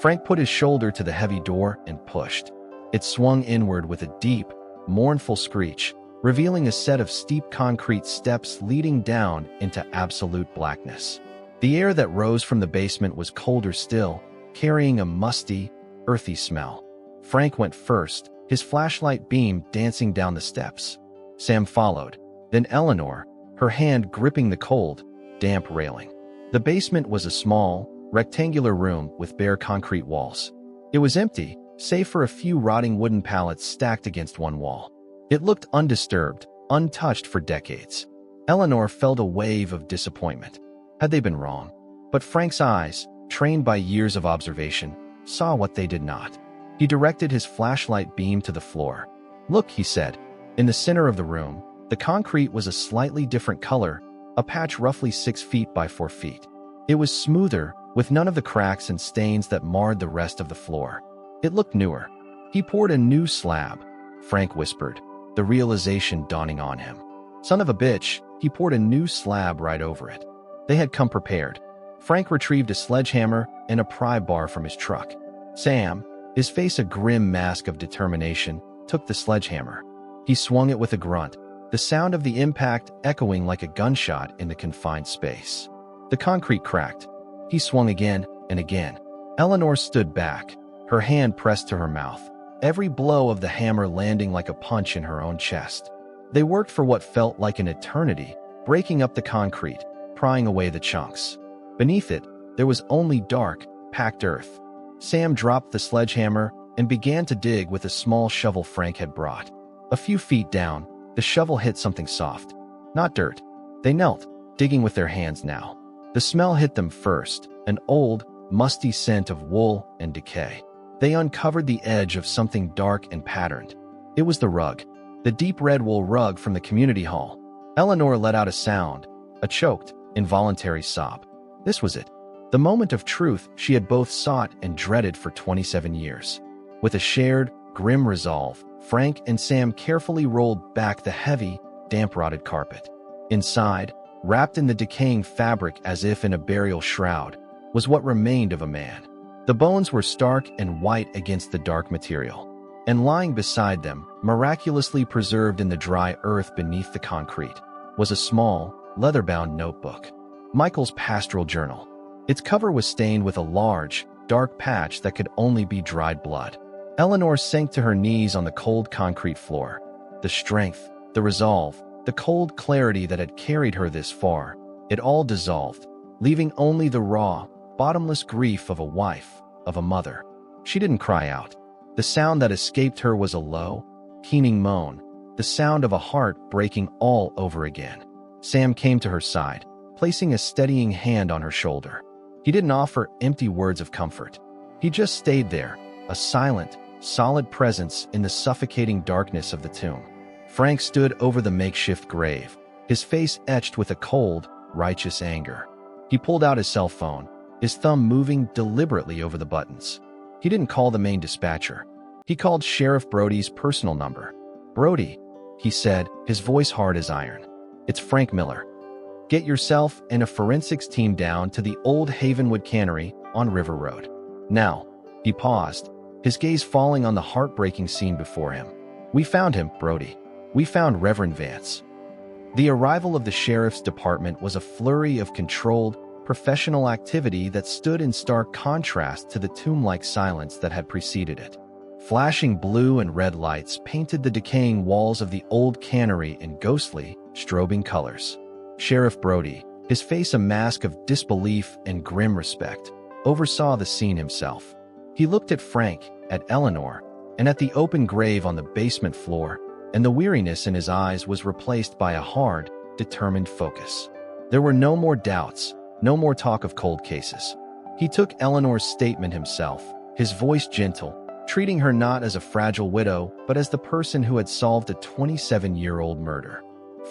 Frank put his shoulder to the heavy door and pushed. It swung inward with a deep, mournful screech, revealing a set of steep concrete steps leading down into absolute blackness. The air that rose from the basement was colder still, carrying a musty, earthy smell. Frank went first, his flashlight beam dancing down the steps. Sam followed, then Eleanor, her hand gripping the cold, damp railing. The basement was a small, rectangular room with bare concrete walls. It was empty, save for a few rotting wooden pallets stacked against one wall. It looked undisturbed, untouched for decades. Eleanor felt a wave of disappointment. Had they been wrong? But Frank's eyes, trained by years of observation, saw what they did not. He directed his flashlight beam to the floor. Look, he said. In the center of the room, the concrete was a slightly different color, a patch roughly 6 feet by 4 feet. It was smoother, with none of the cracks and stains that marred the rest of the floor. It looked newer. He poured a new slab, Frank whispered, the realization dawning on him. Son of a bitch, he poured a new slab right over it. They had come prepared. Frank retrieved a sledgehammer and a pry bar from his truck. Sam, his face a grim mask of determination, took the sledgehammer. He swung it with a grunt, the sound of the impact echoing like a gunshot in the confined space. The concrete cracked. He swung again and again. Eleanor stood back, her hand pressed to her mouth, every blow of the hammer landing like a punch in her own chest. They worked for what felt like an eternity, breaking up the concrete, prying away the chunks. Beneath it, there was only dark, packed earth. Sam dropped the sledgehammer and began to dig with a small shovel Frank had brought. A few feet down, the shovel hit something soft. Not dirt. They knelt, digging with their hands now. The smell hit them first, an old, musty scent of wool and decay. They uncovered the edge of something dark and patterned. It was the rug, the deep red wool rug from the community hall. Eleanor let out a sound, a choked, involuntary sob. This was it. The moment of truth she had both sought and dreaded for 27 years. With a shared, grim resolve, Frank and Sam carefully rolled back the heavy, damp-rotted carpet. Inside, wrapped in the decaying fabric as if in a burial shroud, was what remained of a man. The bones were stark and white against the dark material, and lying beside them, miraculously preserved in the dry earth beneath the concrete, was a small, leather-bound notebook. Michael's pastoral journal. Its cover was stained with a large, dark patch that could only be dried blood. Eleanor sank to her knees on the cold concrete floor. The strength, the resolve, the cold clarity that had carried her this far, it all dissolved, leaving only the raw, bottomless grief of a wife, of a mother. She didn't cry out. The sound that escaped her was a low, keening moan, the sound of a heart breaking all over again. Sam came to her side, placing a steadying hand on her shoulder. He didn't offer empty words of comfort. He just stayed there, a silent, solid presence in the suffocating darkness of the tomb. Frank stood over the makeshift grave, his face etched with a cold, righteous anger. He pulled out his cell phone, his thumb moving deliberately over the buttons. He didn't call the main dispatcher. He called Sheriff Brody's personal number. "Brody," he said, his voice hard as iron. "It's Frank Miller. Get yourself and a forensics team down to the old Havenwood Cannery on River Road. Now." He paused, his gaze falling on the heartbreaking scene before him. "We found him, Brody. We found Reverend Vance." The arrival of the sheriff's department was a flurry of controlled, professional activity that stood in stark contrast to the tomb-like silence that had preceded it. Flashing blue and red lights painted the decaying walls of the old cannery in ghostly, strobing colors. Sheriff Brody, his face a mask of disbelief and grim respect, oversaw the scene himself. He looked at Frank, at Eleanor, and at the open grave on the basement floor, and the weariness in his eyes was replaced by a hard, determined focus. There were no more doubts, no more talk of cold cases. He took Eleanor's statement himself, his voice gentle, treating her not as a fragile widow, but as the person who had solved a 27-year-old murder.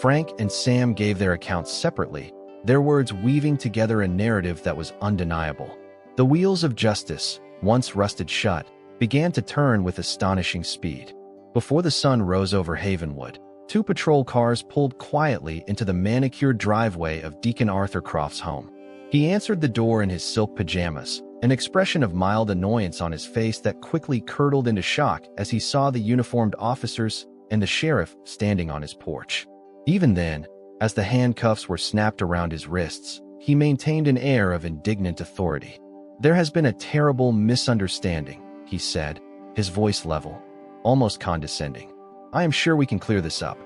Frank and Sam gave their accounts separately, their words weaving together a narrative that was undeniable. The wheels of justice, once rusted shut, began to turn with astonishing speed. Before the sun rose over Havenwood, 2 patrol cars pulled quietly into the manicured driveway of Deacon Arthur Croft's home. He answered the door in his silk pajamas, an expression of mild annoyance on his face that quickly curdled into shock as he saw the uniformed officers and the sheriff standing on his porch. Even then, as the handcuffs were snapped around his wrists, he maintained an air of indignant authority. "There has been a terrible misunderstanding," he said, his voice level, almost condescending. "I am sure we can clear this up."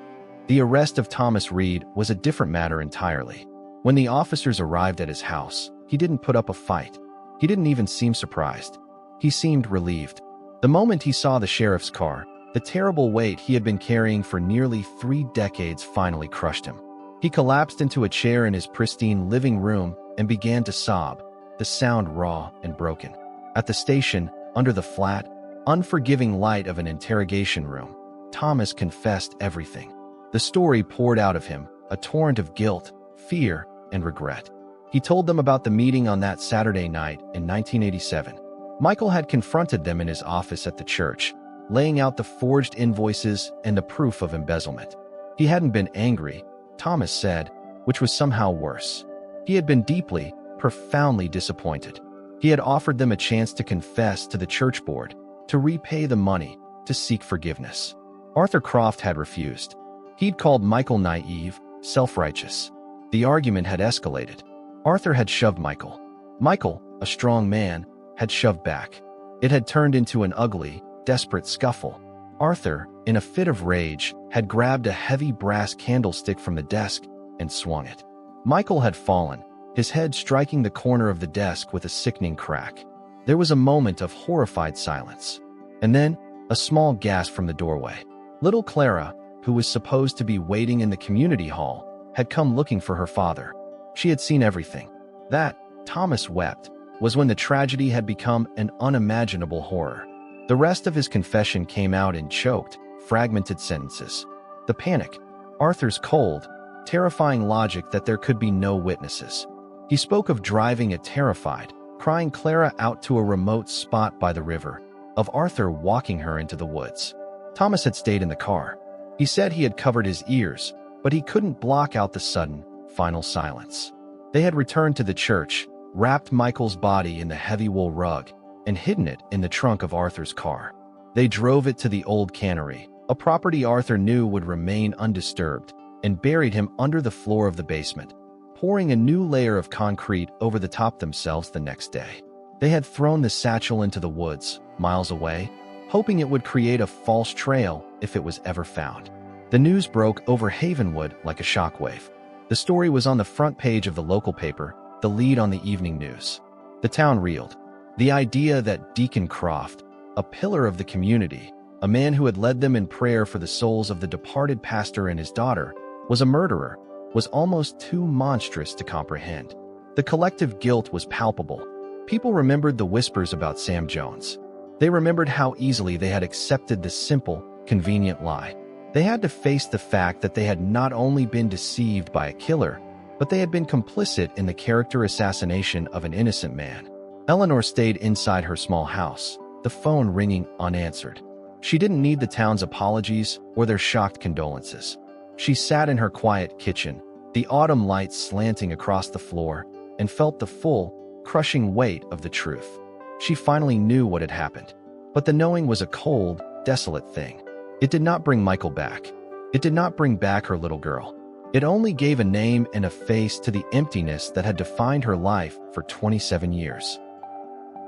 The arrest of Thomas Reed was a different matter entirely. When the officers arrived at his house, he didn't put up a fight. He didn't even seem surprised. He seemed relieved. The moment he saw the sheriff's car, the terrible weight he had been carrying for nearly 3 decades finally crushed him. He collapsed into a chair in his pristine living room and began to sob, the sound raw and broken. At the station, under the flat, unforgiving light of an interrogation room, Thomas confessed everything. The story poured out of him, a torrent of guilt, fear, and regret. He told them about the meeting on that Saturday night in 1987. Michael had confronted them in his office at the church, laying out the forged invoices and the proof of embezzlement. He hadn't been angry, Thomas said, which was somehow worse. He had been deeply, profoundly disappointed. He had offered them a chance to confess to the church board, to repay the money, to seek forgiveness. Arthur Croft had refused. He'd called Michael naive, self-righteous. The argument had escalated. Arthur had shoved Michael. Michael, a strong man, had shoved back. It had turned into an ugly, desperate scuffle. Arthur, in a fit of rage, had grabbed a heavy brass candlestick from the desk and swung it. Michael had fallen, his head striking the corner of the desk with a sickening crack. There was a moment of horrified silence. And then, a small gasp from the doorway. Little Clara, who was supposed to be waiting in the community hall, had come looking for her father. She had seen everything. That, Thomas wept, was when the tragedy had become an unimaginable horror. The rest of his confession came out in choked, fragmented sentences. The panic, Arthur's cold, terrifying logic that there could be no witnesses. He spoke of driving it terrified, crying Clara out to a remote spot by the river, of Arthur walking her into the woods. Thomas had stayed in the car. He said he had covered his ears, but he couldn't block out the sudden, final silence. They had returned to the church, wrapped Michael's body in the heavy wool rug, and hidden it in the trunk of Arthur's car. They drove it to the old cannery, a property Arthur knew would remain undisturbed, and buried him under the floor of the basement, pouring a new layer of concrete over the top themselves the next day. They had thrown the satchel into the woods, miles away, hoping it would create a false trail if it was ever found. The news broke over Havenwood like a shockwave. The story was on the front page of the local paper, the lead on the evening news. The town reeled. The idea that Deacon Croft, a pillar of the community, a man who had led them in prayer for the souls of the departed pastor and his daughter, was a murderer, was almost too monstrous to comprehend. The collective guilt was palpable. People remembered the whispers about Sam Jones. They remembered how easily they had accepted the simple, convenient lie. They had to face the fact that they had not only been deceived by a killer, but they had been complicit in the character assassination of an innocent man. Eleanor stayed inside her small house, the phone ringing unanswered. She didn't need the town's apologies or their shocked condolences. She sat in her quiet kitchen, the autumn light slanting across the floor, and felt the full, crushing weight of the truth. She finally knew what had happened. But the knowing was a cold, desolate thing. It did not bring Michael back. It did not bring back her little girl. It only gave a name and a face to the emptiness that had defined her life for 27 years.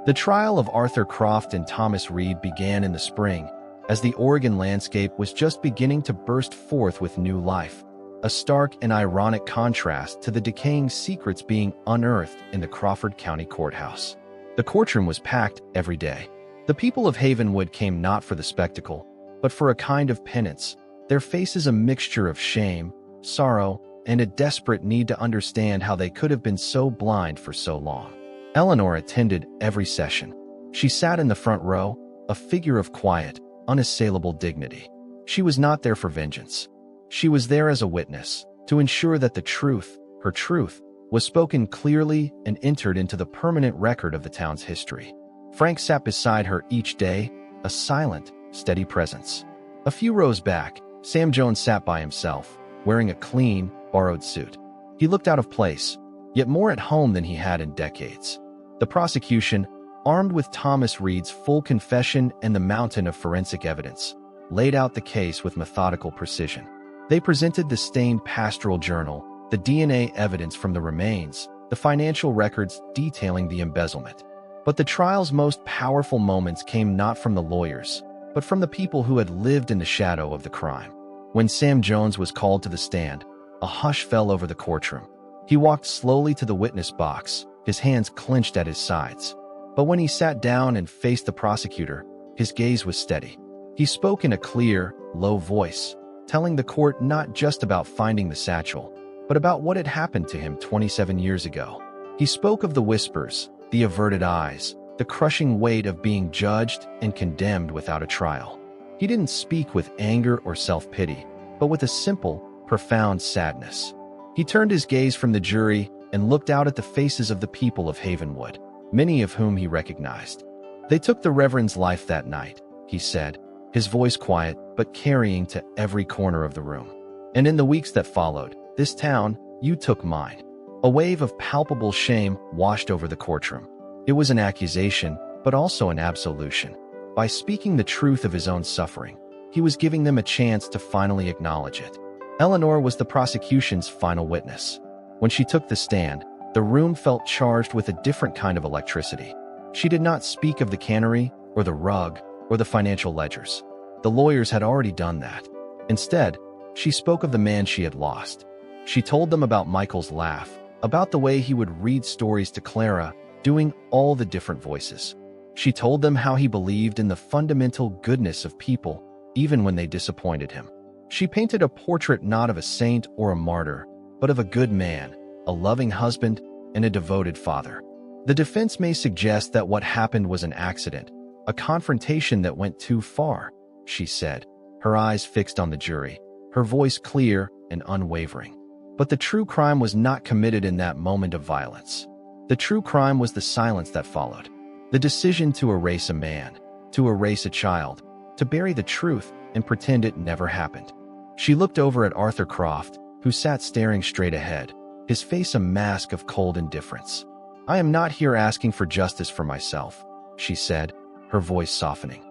The trial of Arthur Croft and Thomas Reed began in the spring, as the Oregon landscape was just beginning to burst forth with new life, a stark and ironic contrast to the decaying secrets being unearthed in the Crawford County Courthouse. The courtroom was packed every day. The people of Havenwood came not for the spectacle, but for a kind of penance, their faces a mixture of shame, sorrow, and a desperate need to understand how they could have been so blind for so long. Eleanor attended every session. She sat in the front row, a figure of quiet, unassailable dignity. She was not there for vengeance. She was there as a witness, to ensure that the truth, her truth, was spoken clearly and entered into the permanent record of the town's history. Frank sat beside her each day, a silent, steady presence. A few rows back, Sam Jones sat by himself, wearing a clean, borrowed suit. He looked out of place, yet more at home than he had in decades. The prosecution, armed with Thomas Reed's full confession and the mountain of forensic evidence, laid out the case with methodical precision. They presented the stained pastoral journal, the DNA evidence from the remains, the financial records detailing the embezzlement. But the trial's most powerful moments came not from the lawyers, but from the people who had lived in the shadow of the crime. When Sam Jones was called to the stand, a hush fell over the courtroom. He walked slowly to the witness box, his hands clenched at his sides. But when he sat down and faced the prosecutor, his gaze was steady. He spoke in a clear, low voice, telling the court not just about finding the satchel, but about what had happened to him 27 years ago. He spoke of the whispers, the averted eyes, the crushing weight of being judged and condemned without a trial. He didn't speak with anger or self-pity, but with a simple, profound sadness. He turned his gaze from the jury and looked out at the faces of the people of Havenwood, many of whom he recognized. They took the Reverend's life that night, he said, his voice quiet but carrying to every corner of the room. And in the weeks that followed, this town, you took mine. A wave of palpable shame washed over the courtroom. It was an accusation, but also an absolution. By speaking the truth of his own suffering, he was giving them a chance to finally acknowledge it. Eleanor was the prosecution's final witness. When she took the stand, the room felt charged with a different kind of electricity. She did not speak of the cannery, or the rug, or the financial ledgers. The lawyers had already done that. Instead, she spoke of the man she had lost. She told them about Michael's laugh, about the way he would read stories to Clara, doing all the different voices. She told them how he believed in the fundamental goodness of people, even when they disappointed him. She painted a portrait not of a saint or a martyr, but of a good man, a loving husband, and a devoted father. The defense may suggest that what happened was an accident, a confrontation that went too far, she said, her eyes fixed on the jury, her voice clear and unwavering. But the true crime was not committed in that moment of violence. The true crime was the silence that followed. The decision to erase a man, to erase a child, to bury the truth and pretend it never happened. She looked over at Arthur Croft, who sat staring straight ahead, his face a mask of cold indifference. "I am not here asking for justice for myself," she said, her voice softening.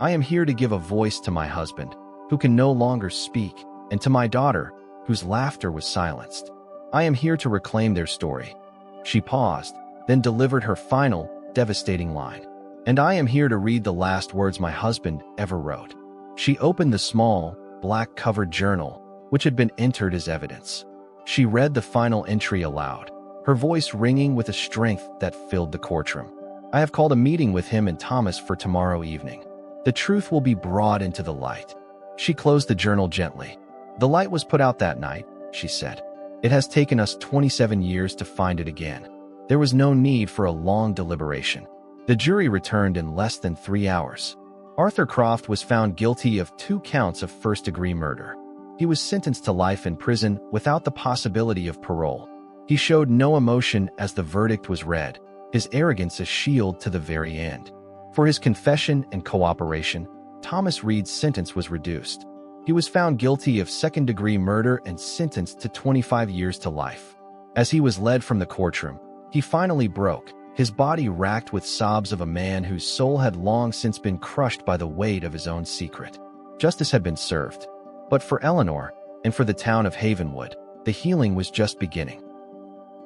"I am here to give a voice to my husband, who can no longer speak, and to my daughter, whose laughter was silenced. I am here to reclaim their story." She paused, then delivered her final, devastating line. "And I am here to read the last words my husband ever wrote." She opened the small, black-covered journal, which had been entered as evidence. She read the final entry aloud, her voice ringing with a strength that filled the courtroom. "I have called a meeting with him and Thomas for tomorrow evening. The truth will be brought into the light." She closed the journal gently. "The light was put out that night," she said. "It has taken us 27 years to find it again. There was no need for a long deliberation. The jury returned in less than 3 hours. Arthur Croft was found guilty of 2 counts of first-degree murder. He was sentenced to life in prison without the possibility of parole. He showed no emotion as the verdict was read, his arrogance a shield to the very end. For his confession and cooperation, Thomas Reed's sentence was reduced. He was found guilty of second-degree murder and sentenced to 25 years to life. As he was led from the courtroom, he finally broke, his body racked with sobs of a man whose soul had long since been crushed by the weight of his own secret. Justice had been served. But for Eleanor, and for the town of Havenwood, the healing was just beginning.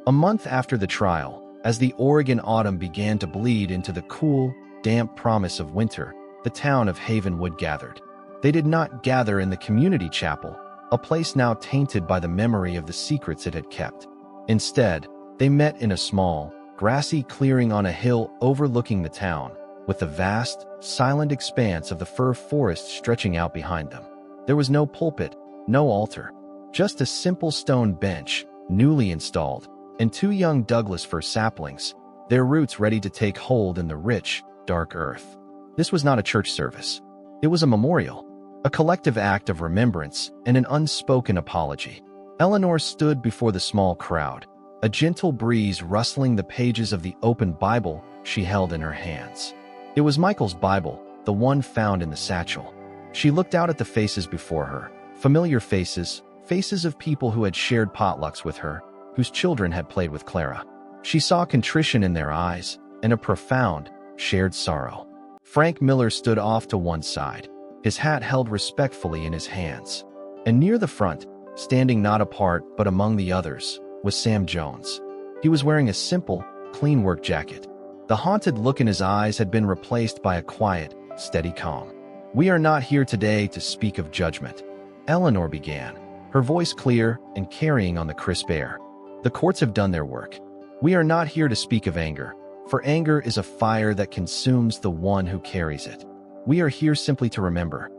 A month after the trial, as the Oregon autumn began to bleed into the cool, damp promise of winter, the town of Havenwood gathered. They did not gather in the community chapel, a place now tainted by the memory of the secrets it had kept. Instead, they met in a small, grassy clearing on a hill overlooking the town, with the vast, silent expanse of the fir forest stretching out behind them. There was no pulpit, no altar, just a simple stone bench, newly installed, and 2 young Douglas fir saplings, their roots ready to take hold in the rich, dark earth. This was not a church service. It was a memorial, a collective act of remembrance and an unspoken apology. Eleanor stood before the small crowd, a gentle breeze rustling the pages of the open Bible she held in her hands. It was Michael's Bible, the one found in the satchel. She looked out at the faces before her, familiar faces, faces of people who had shared potlucks with her, whose children had played with Clara. She saw contrition in their eyes and a profound, shared sorrow. Frank Miller stood off to one side, his hat held respectfully in his hands. And near the front, standing not apart but among the others, was Sam Jones. He was wearing a simple, clean work jacket. The haunted look in his eyes had been replaced by a quiet, steady calm. "We are not here today to speak of judgment," Eleanor began, her voice clear and carrying on the crisp air. "The courts have done their work. We are not here to speak of anger, for anger is a fire that consumes the one who carries it. We are here simply to remember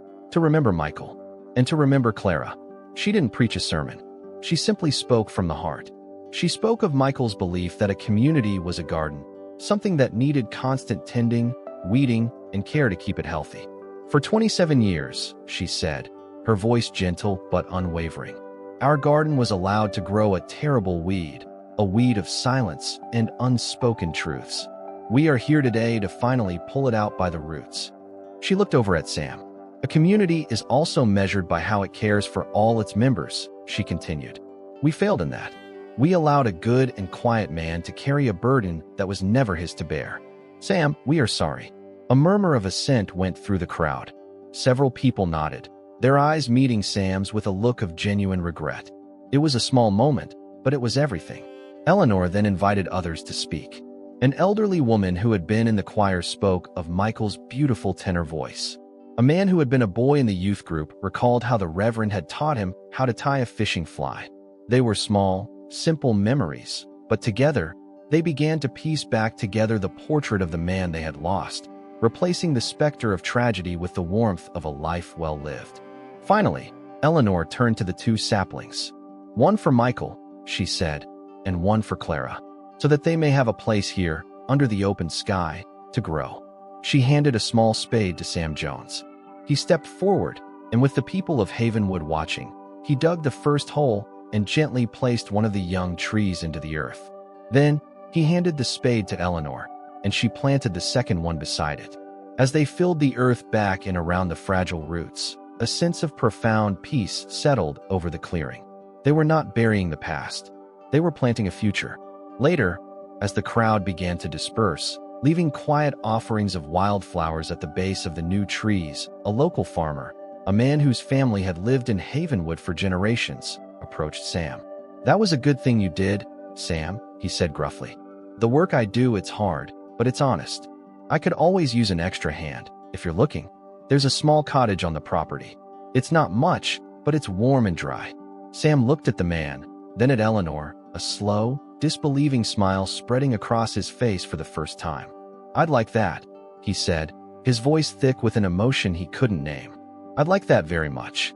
Michael, and to remember Clara." She didn't preach a sermon. She simply spoke from the heart. She spoke of Michael's belief that a community was a garden, something that needed constant tending, weeding, and care to keep it healthy. "For 27 years, she said, her voice gentle but unwavering, our garden was allowed to grow a terrible weed, a weed of silence and unspoken truths. We are here today to finally pull it out by the roots." She looked over at Sam. "A community is also measured by how it cares for all its members," she continued. "We failed in that. We allowed a good and quiet man to carry a burden that was never his to bear. Sam, we are sorry." A murmur of assent went through the crowd. Several people nodded, their eyes meeting Sam's with a look of genuine regret. It was a small moment, but it was everything. Eleanor then invited others to speak. An elderly woman who had been in the choir spoke of Michael's beautiful tenor voice. A man who had been a boy in the youth group recalled how the Reverend had taught him how to tie a fishing fly. They were small, simple memories, but together, they began to piece back together the portrait of the man they had lost, replacing the specter of tragedy with the warmth of a life well lived. Finally, Eleanor turned to the 2 saplings. "One for Michael," she said, "and one for Clara, so that they may have a place here, under the open sky, to grow." She handed a small spade to Sam Jones. He stepped forward, and with the people of Havenwood watching, he dug the first hole and gently placed one of the young trees into the earth. Then, he handed the spade to Eleanor, and she planted the second one beside it. As they filled the earth back and around the fragile roots, a sense of profound peace settled over the clearing. They were not burying the past. They were planting a future. Later, as the crowd began to disperse, leaving quiet offerings of wildflowers at the base of the new trees, a local farmer, a man whose family had lived in Havenwood for generations, approached Sam. "That was a good thing you did, Sam," he said gruffly. "The work I do, it's hard, but it's honest. I could always use an extra hand, if you're looking. There's a small cottage on the property. It's not much, but it's warm and dry." Sam looked at the man, then at Eleanor, a slow, disbelieving smile spreading across his face for the first time. "I'd like that," he said, his voice thick with an emotion he couldn't name. "I'd like that very much."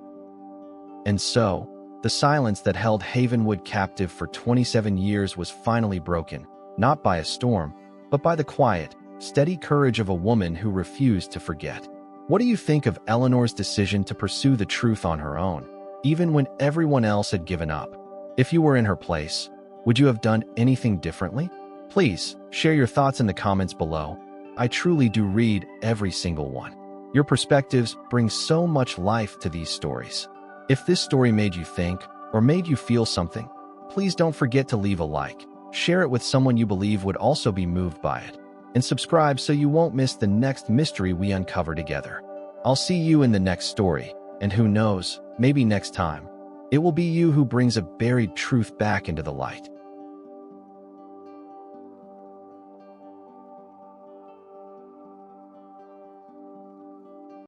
And so, the silence that held Havenwood captive for 27 years was finally broken, not by a storm, but by the quiet, steady courage of a woman who refused to forget. What do you think of Eleanor's decision to pursue the truth on her own, even when everyone else had given up? If you were in her place, would you have done anything differently? Please share your thoughts in the comments below. I truly do read every single one. Your perspectives bring so much life to these stories. If this story made you think or made you feel something, please don't forget to leave a like, share it with someone you believe would also be moved by it, and subscribe so you won't miss the next mystery we uncover together. I'll see you in the next story, and who knows, maybe next time, it will be you who brings a buried truth back into the light.